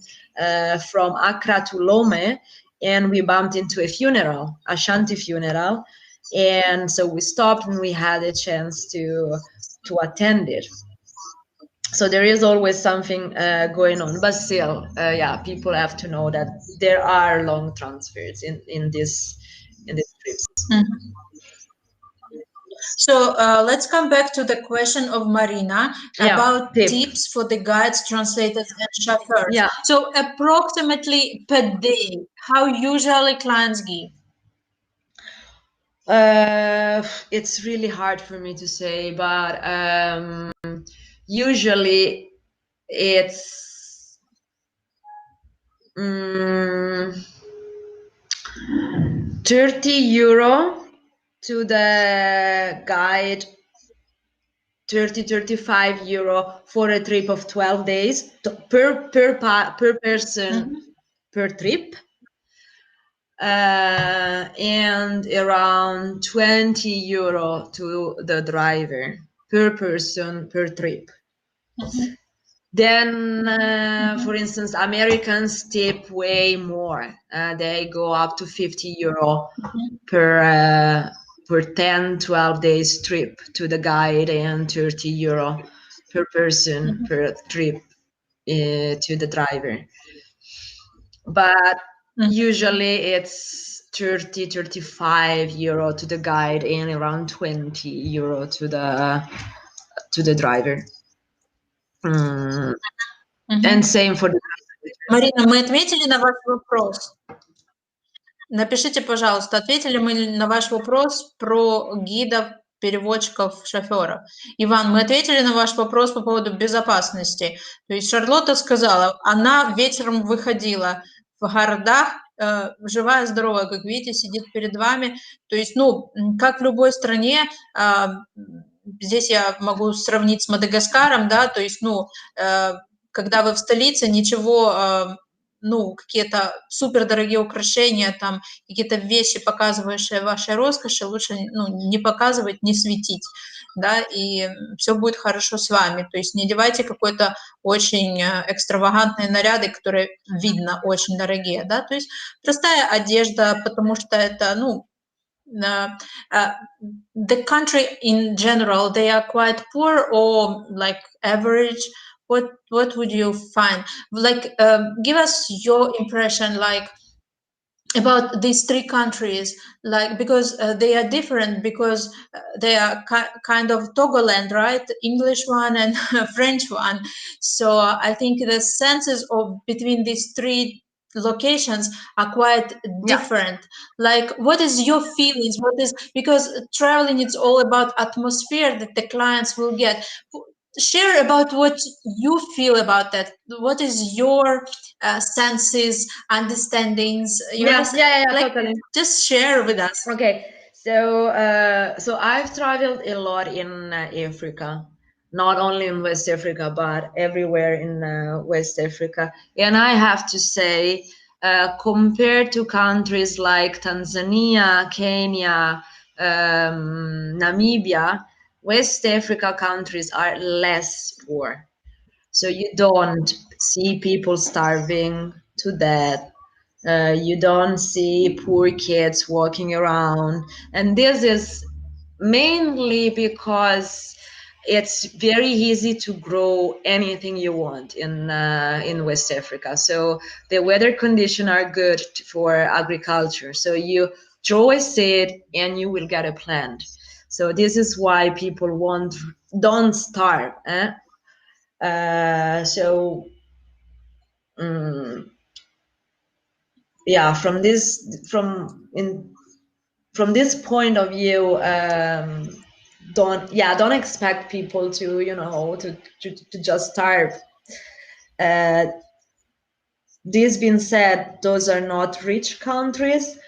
from Accra to Lome, and we bumped into a funeral, a Shanti funeral, and so we stopped and we had a chance to attend it. So there is always something going on, but still, yeah, people have to know that there are long transfers in these trips. So let's come back to the question of Marina about tips for the guides, translators, and chauffeurs. Yeah. So approximately per day, how usually clients give? It's really hard for me to say, but usually it's 30 euro to the guide, 35 euro for a trip of 12 days per person per trip, and around 20 euro to the driver per person per trip. Then, for instance, Americans tip way more. They go up to 50 euro per 10, 12 days trip to the guide, and 30 euro per person per trip to the driver. But usually it's 30, 35 euro to the guide and around 20 euro to the driver. And same for the... Марина, мы ответили на ваш вопрос. Напишите, пожалуйста, ответили мы на ваш вопрос про гидов, переводчиков, шоферов. Иван, мы ответили на ваш вопрос по поводу безопасности. То есть Шарлотта сказала, она вечером выходила в городах, живая, здоровая, как видите, сидит перед вами. То есть, ну, как в любой стране, здесь я могу сравнить с Мадагаскаром, да, то есть, ну, когда вы в столице, ничего, ну, какие-то супердорогие украшения, там, какие-то вещи, показывающие вашей роскоши, лучше, ну, не показывать, не светить, да, и все будет хорошо с вами. То есть не одевайте какой-то очень экстравагантные наряды, которые видно очень дорогие, да, то есть простая одежда, потому что это, ну, the country in general, they are quite poor or like average. What would you find? Like, give us your impression, like, about these three countries, like, because they are different, because they are kind of Togoland, right? English one and French one. So I think the senses of between these three locations are quite different. Like, what is your feelings? What is, because traveling, it's all about atmosphere that the clients will get. Share about what you feel about that. What is your senses, understandings? Like, Totally. just share with us. Okay, so so I've traveled a lot in Africa, not only in West Africa, but everywhere in West Africa. And I have to say, compared to countries like Tanzania, Kenya, Namibia, West Africa countries are less poor. So you don't see people starving to death. You don't see poor kids walking around. And this is mainly because it's very easy to grow anything you want in West Africa. So the weather conditions are good for agriculture. So you throw a seed and you will get a plant. So this is why people don't starve. So yeah, from this point of view, don't expect people to to just starve. This being said, those are not rich countries.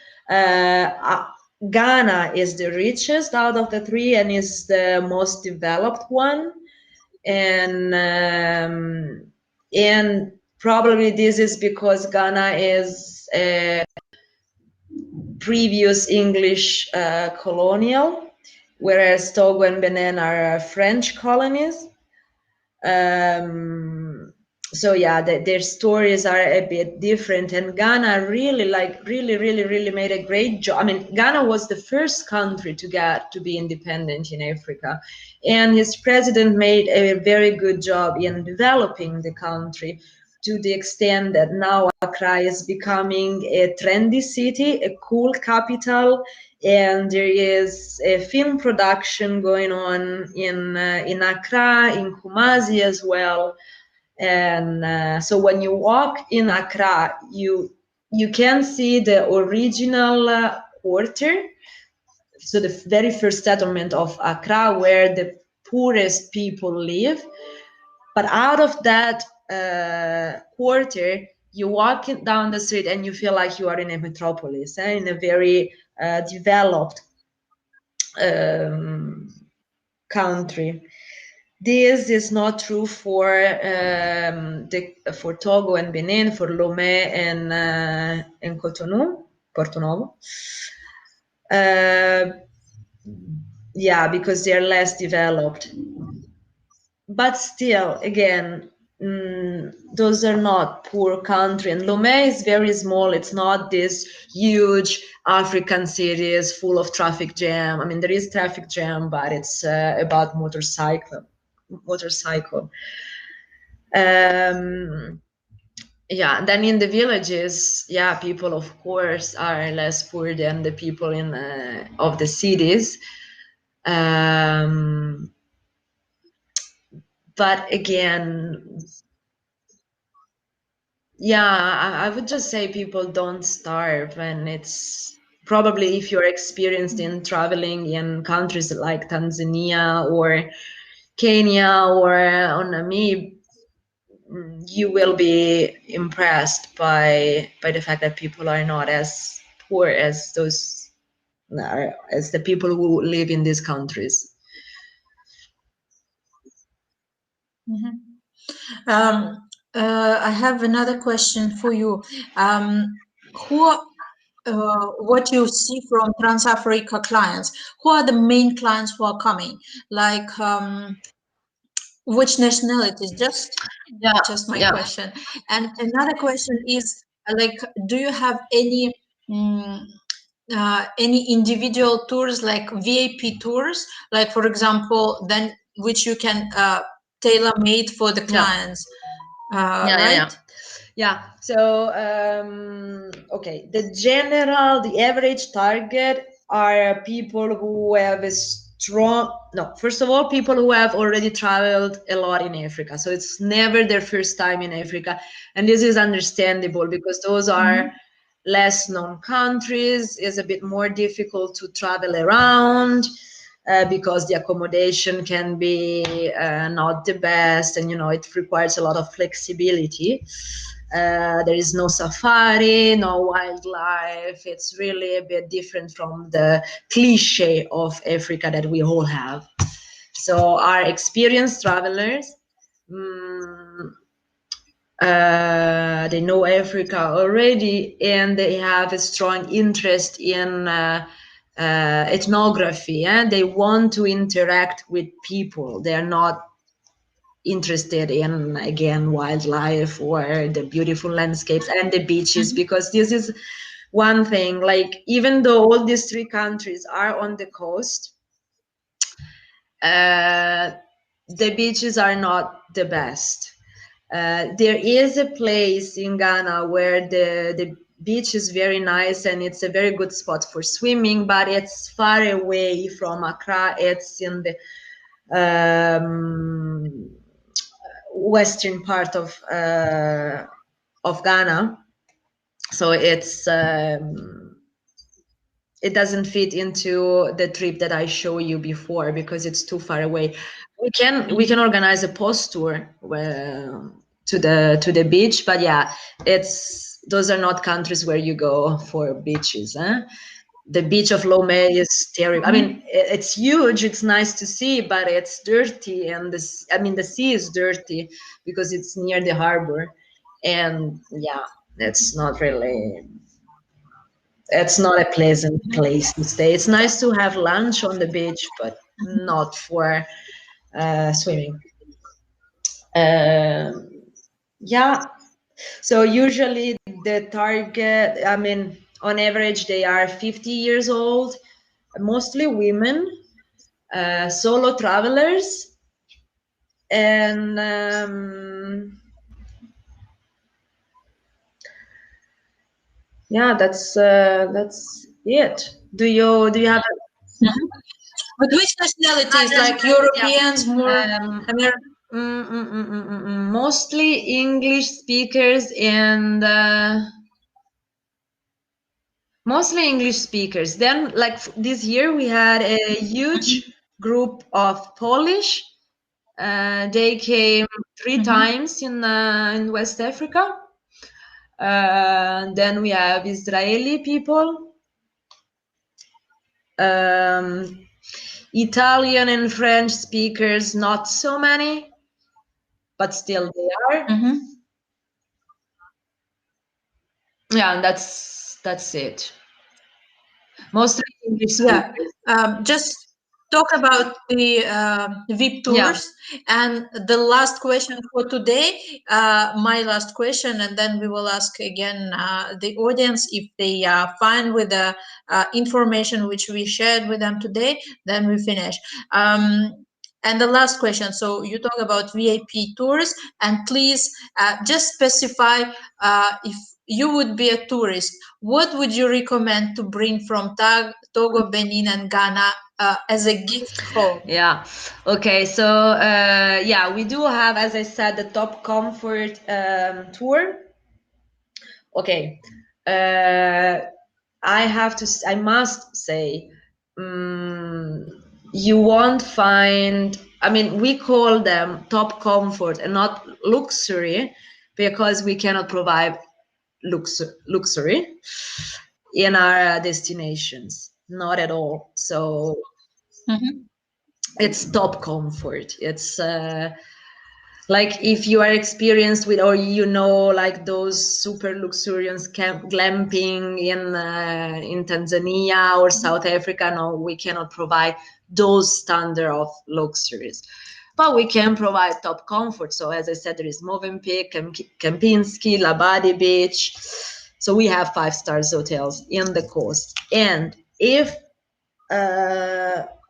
Ghana is the richest out of the three and is the most developed one, and probably this is because Ghana is a previous English colonial, whereas Togo and Benin are French colonies. So yeah, their stories are a bit different, and Ghana really made a great job. I mean, Ghana was the first country to be independent in Africa, and his president made a very good job in developing the country, to the extent that now Accra is becoming a trendy city, a cool capital, and there is a film production going on in Accra, in Kumasi as well. And so when you walk in Accra, you can see the original quarter, so the very first settlement of Accra, where the poorest people live. But out of that quarter, you walk down the street and you feel like you are in a metropolis, in a very developed country. This is not true for Togo and Benin, for Lomé and Cotonou, Porto Novo. Yeah, because they are less developed. But still, again, those are not poor country. And Lomé is very small. It's not this huge African cities full of traffic jam. I mean, there is traffic jam, but it's about motorcycle. Yeah, then in the villages, yeah, people of course are less poor than the people in of the cities. But again, yeah, I would just say people don't starve, and it's probably, if you're experienced in traveling in countries like Tanzania or Kenya or Namibia, you will be impressed by the fact that people are not as poor as the people who live in these countries. I have another question for you. What you see from TransAfrica clients? Who are the main clients who are coming? Like, which nationalities? Just my question. And another question is, like, do you have any individual tours, like VIP tours, like, for example, then which you can tailor made for the clients, right? Yeah, so okay, the average target are people who have a strong, no, first of all, people who have already traveled a lot in Africa. So it's never their first time in Africa. And this is understandable because those are less known countries, is a bit more difficult to travel around. Because the accommodation can be not the best, and it requires a lot of flexibility. There is no safari, no wildlife. It's really a bit different from the cliche of Africa that we all have. So our experienced travelers, they know Africa already, and they have a strong interest in ethnography, and they want to interact with people. They are not interested in, again, wildlife or the beautiful landscapes and the beaches, because this is one thing. Like, even though all these three countries are on the coast, the beaches are not the best. There is a place in Ghana where the beach is very nice and it's a very good spot for swimming, but it's far away from Accra. It's in the western part of Ghana, so it doesn't fit into the trip that I show you before because it's too far away. We can organize a post tour to the beach, but yeah, those are not countries where you go for beaches. The beach of Lomé is terrible. I mean, it's huge, it's nice to see, but it's dirty, and the sea is dirty because it's near the harbor, and yeah, it's not a pleasant place to stay. It's nice to have lunch on the beach, but not for swimming. Yeah, so usually the target, on average, they are 50 years old, mostly women, solo travelers, and yeah, that's it. Do you have? But which nationalities, like Europeans, more mostly English speakers and mostly English speakers. Then, like this year, we had a huge group of Polish. They came 3 times in West Africa. Then we have Israeli people, Italian and French speakers, not so many, but still they are. Yeah, and that's it. Mostly English speakers. Yeah, just talk about the VIP tours. And the last question for today, my last question, and then we will ask again the audience if they are fine with the information which we shared with them today, then we finish. And the last question, so you talk about VIP tours, and please just specify if you would be a tourist, what would you recommend to bring from Togo, Benin, and Ghana as a gift home? Yeah. Okay. So yeah, we do have, as I said, the Top Comfort tour. Okay. I must say, you won't find. We call them Top Comfort and not luxury because we cannot provide luxury in our destinations, not at all. So it's Top Comfort. It's like if you are experienced with, or like those super luxurious glamping in Tanzania or South Africa, no, we cannot provide those standard of luxuries, but we can provide Top Comfort. So as I said, there is Movenpick, Kempinski, Labadi Beach. So we have 5-star hotels in the coast. And if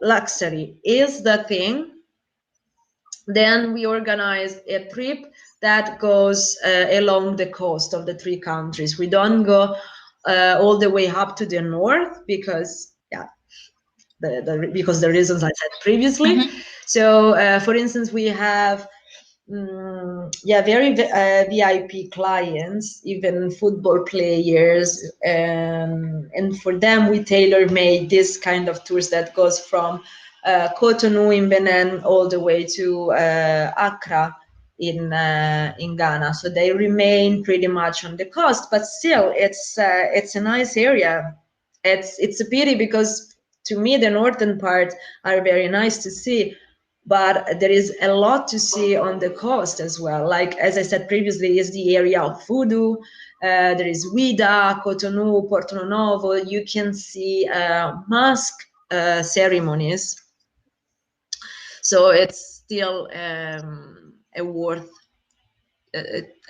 luxury is the thing, then we organize a trip that goes along the coast of the 3 countries. We don't go all the way up to the north because, yeah, because the reasons I said previously. So, for instance, we have very VIP clients, even football players, and for them we tailor-made this kind of tours that goes from Cotonou in Benin all the way to Accra in Ghana. So they remain pretty much on the coast, but still it's a nice area. It's a pity because to me the northern parts are very nice to see, but there is a lot to see on the coast as well. Like, as I said previously, is the area of Voodoo. There is Ouida, Cotonou, Porto Novo. You can see mask ceremonies. So it's still a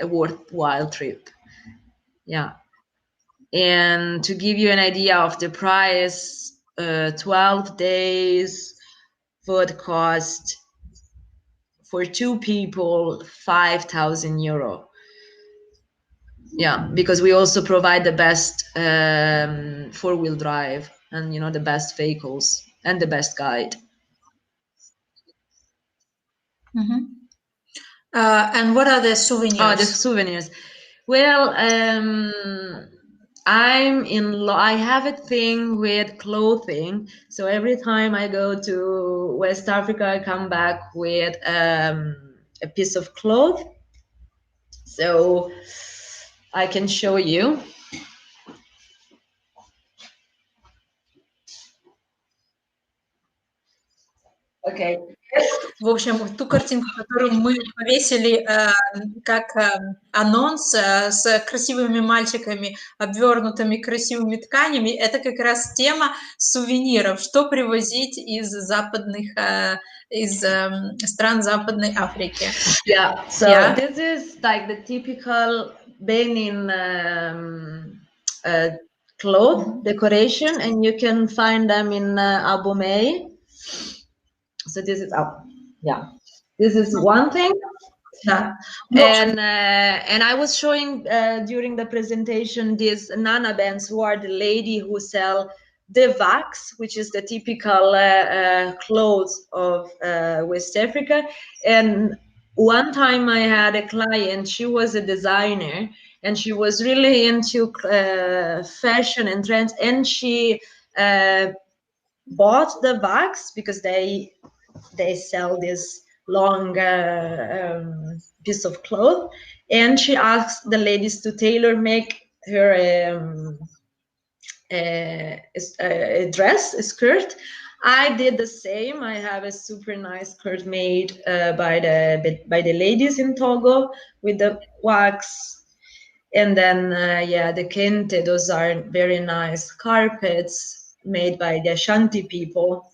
worthwhile trip. Yeah. And to give you an idea of the price, 12 days would cost for 2 people 5,000 euro. Yeah, because we also provide the best 4-wheel drive and the best vehicles and the best guide. And what are the souvenirs? Oh, the souvenirs. Well, I have a thing with clothing. So every time I go to West Africa, I come back with a piece of cloth. So I can show you. Okay. В общем, ту картинку, которую мы повесили как анонс с красивыми мальчиками, обвернутыми красивыми тканями, это как раз тема сувениров, что привозить из стран Западной Африки. Yeah, so this is like the typical Benin cloth decoration, and you can find them in Abomey. So this is this is one thing. Yeah. And I was showing during the presentation these Nana bands, who are the lady who sell the wax, which is the typical clothes of West Africa. And one time I had a client, she was a designer, and she was really into fashion and trends, and she bought the wax because they sell this long piece of cloth, and she asked the ladies to tailor make her a dress, a skirt. I did the same. I have a super nice skirt made by the ladies in Togo with the wax. And then the kente, those are very nice carpets made by the Ashanti people.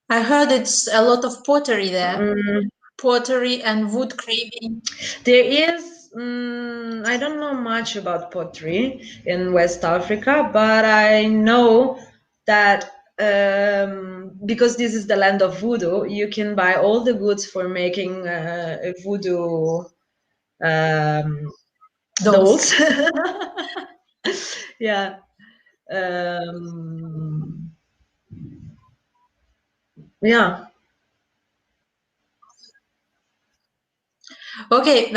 I heard it's a lot of pottery there. Pottery and wood carving. There is, I don't know much about pottery in West Africa, but I know that because this is the land of voodoo, you can buy all the goods for making a voodoo dolls. Yeah. Yeah. Окей,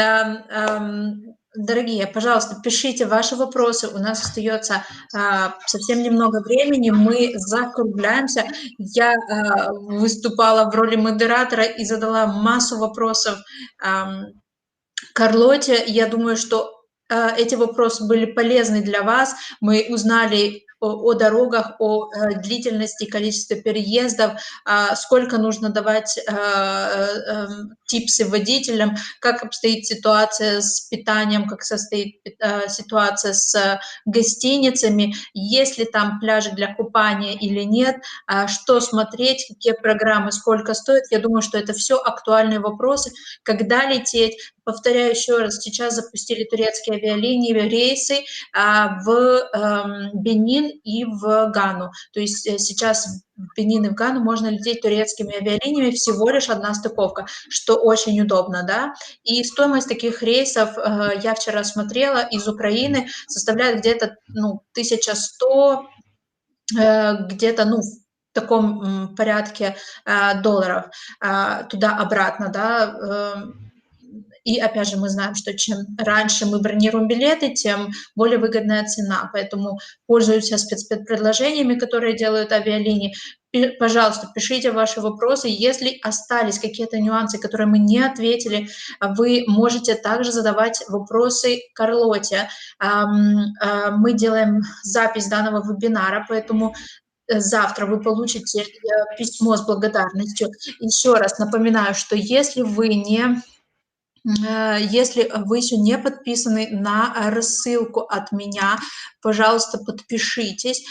дорогие, пожалуйста, пишите ваши вопросы. У нас остается совсем немного времени, мы закругляемся. Я выступала в роли модератора и задала массу вопросов Карлоте. Я думаю, что эти вопросы были полезны для вас. Мы узнали о дорогах, о длительности, количестве переездов, сколько нужно давать типсы водителям, как обстоит ситуация с питанием, как состоит ситуация с гостиницами, есть ли там пляжи для купания или нет, что смотреть, какие программы, сколько стоит. Я думаю, что это все актуальные вопросы. Когда лететь? Повторяю еще раз, сейчас запустили турецкие авиалинии, рейсы в Бенин и в Гану. То есть сейчас Бенин и в Гану можно лететь турецкими авиалиниями, всего лишь одна стыковка, что очень удобно, да. И стоимость таких рейсов, я вчера смотрела, из Украины составляет где-то, 1100, где-то, в таком порядке долларов туда-обратно, да. И опять же мы знаем, что чем раньше мы бронируем билеты, тем более выгодная цена. Поэтому пользуемся спецпредложениями, которые делают авиалинии. Пожалуйста, пишите ваши вопросы. Если остались какие-то нюансы, которые мы не ответили, вы можете также задавать вопросы Карлоте. Мы делаем запись данного вебинара, поэтому завтра вы получите письмо с благодарностью. Еще раз напоминаю, что если вы еще не подписаны на рассылку от меня, пожалуйста, подпишитесь.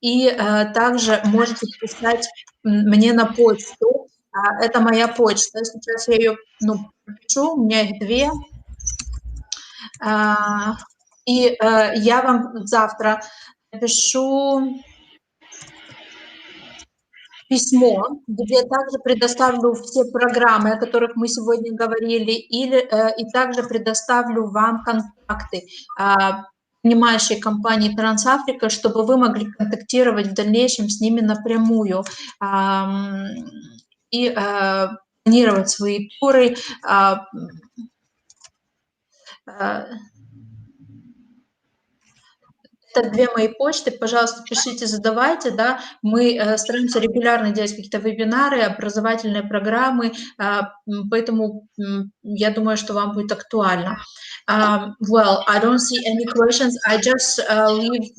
И также можете писать мне на почту. Это моя почта. Сейчас я ее напишу, у меня их две. И я вам завтра напишу письмо, где также предоставлю все программы, о которых мы сегодня говорили, и также предоставлю вам контакты принимающей компании TransAfrica, чтобы вы могли контактировать в дальнейшем с ними напрямую и планировать свои туры. Это две мои почты, пожалуйста, пишите, задавайте, да, мы стараемся регулярно делать какие-то вебинары, образовательные программы, поэтому я думаю, что вам будет актуально. Well, I don't see any questions, I just leave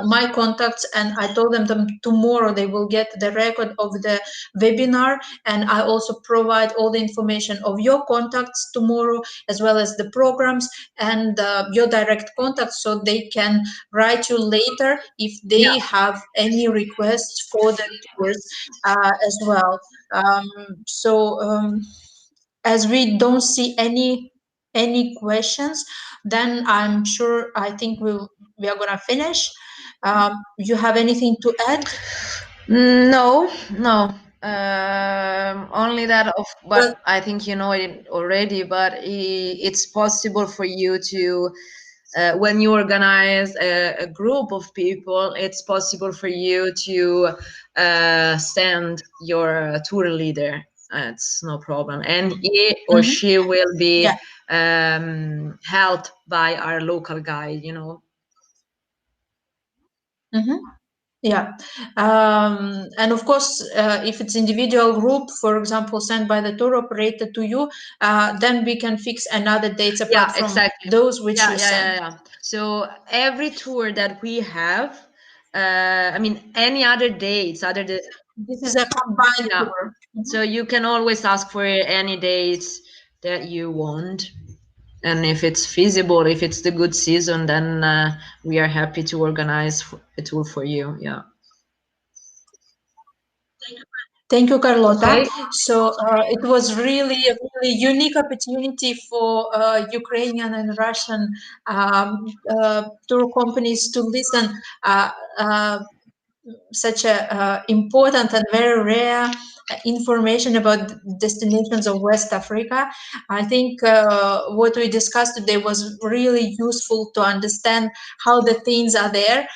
my contacts, and I told them tomorrow they will get the record of the webinar, and I also provide all the information of your contacts tomorrow, as well as the programs and your direct contacts, so they can write you later if they have any requests for the tours as well. As we don't see any questions, then I think we are gonna finish. You have anything to add? No. Only that but I think you know it already, but it's possible for you to when you organize a group of people, it's possible for you to send your tour leader. It's no problem, and he or she will be helped by our local guide, Yeah, and of course, if it's individual group, for example, sent by the tour operator to you, then we can fix another dates apart from those which you send. Yeah. So every tour that we have, any other dates other than this is a combined tour. So you can always ask for any dates that you want. And if it's feasible, if it's the good season, then we are happy to organize a tour for you. Yeah. Thank you, Carlota. Okay. So it was really a really unique opportunity for Ukrainian and Russian tour companies to listen such a important and very rare information about destinations of West Africa. I think what we discussed today was really useful to understand how the things are there,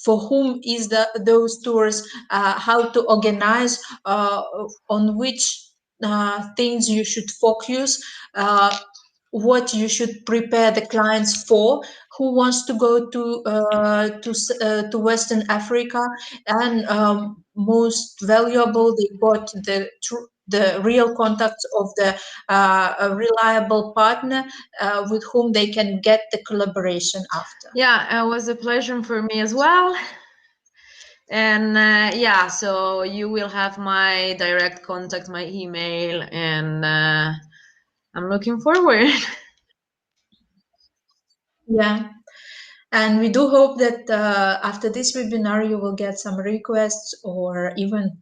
for whom is those tours, how to organize, on which things you should focus, what you should prepare the clients for, who wants to go to Western Africa, and most valuable, they got the real contacts of the reliable partner with whom they can get the collaboration after. Yeah, it was a pleasure for me as well. And so you will have my direct contact, my email, and I'm looking forward. Yeah. And we do hope that after this webinar, you will get some requests or even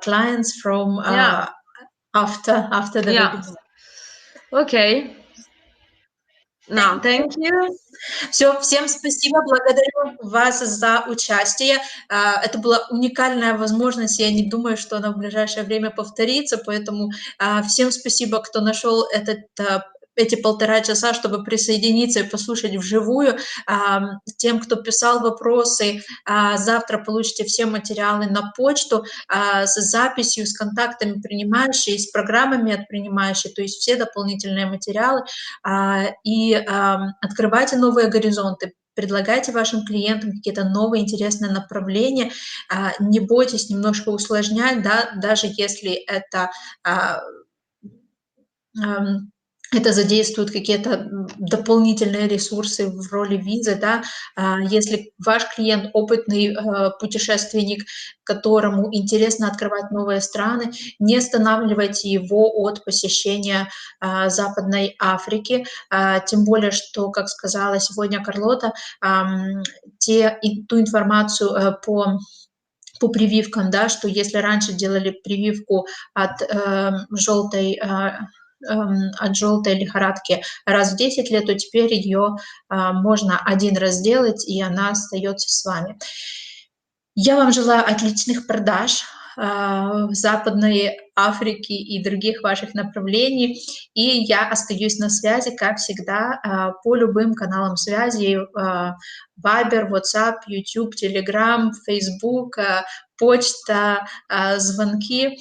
clients from after the webinar. Okay. No, thank you. Все, всем спасибо, благодарю вас за участие. Это была уникальная возможность, я не думаю, что она в ближайшее время повторится, поэтому всем спасибо, кто нашел эти 1,5 часа, чтобы присоединиться и послушать вживую. Тем, кто писал вопросы, завтра получите все материалы на почту с записью, с контактами принимающей, с программами от принимающей, то есть все дополнительные материалы. И открывайте новые горизонты, предлагайте вашим клиентам какие-то новые интересные направления, не бойтесь немножко усложнять, да, даже если это задействует какие-то дополнительные ресурсы в роли визы, да. Если ваш клиент опытный путешественник, которому интересно открывать новые страны, не останавливайте его от посещения Западной Африки, тем более, что, как сказала сегодня Карлота, ту информацию по прививкам, да, что если раньше делали прививку от желтой лихорадки раз в 10 лет, то теперь ее можно 1 раз сделать, и она остается с вами. Я вам желаю отличных продаж в Западной Африке и других ваших направлений, и я остаюсь на связи, как всегда, по любым каналам связи: Viber, WhatsApp, YouTube, Telegram, Facebook, почта, звонки,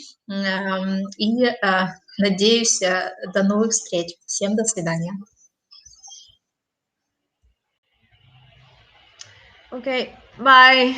и надеюсь, до новых встреч. Всем до свидания. Okay, bye.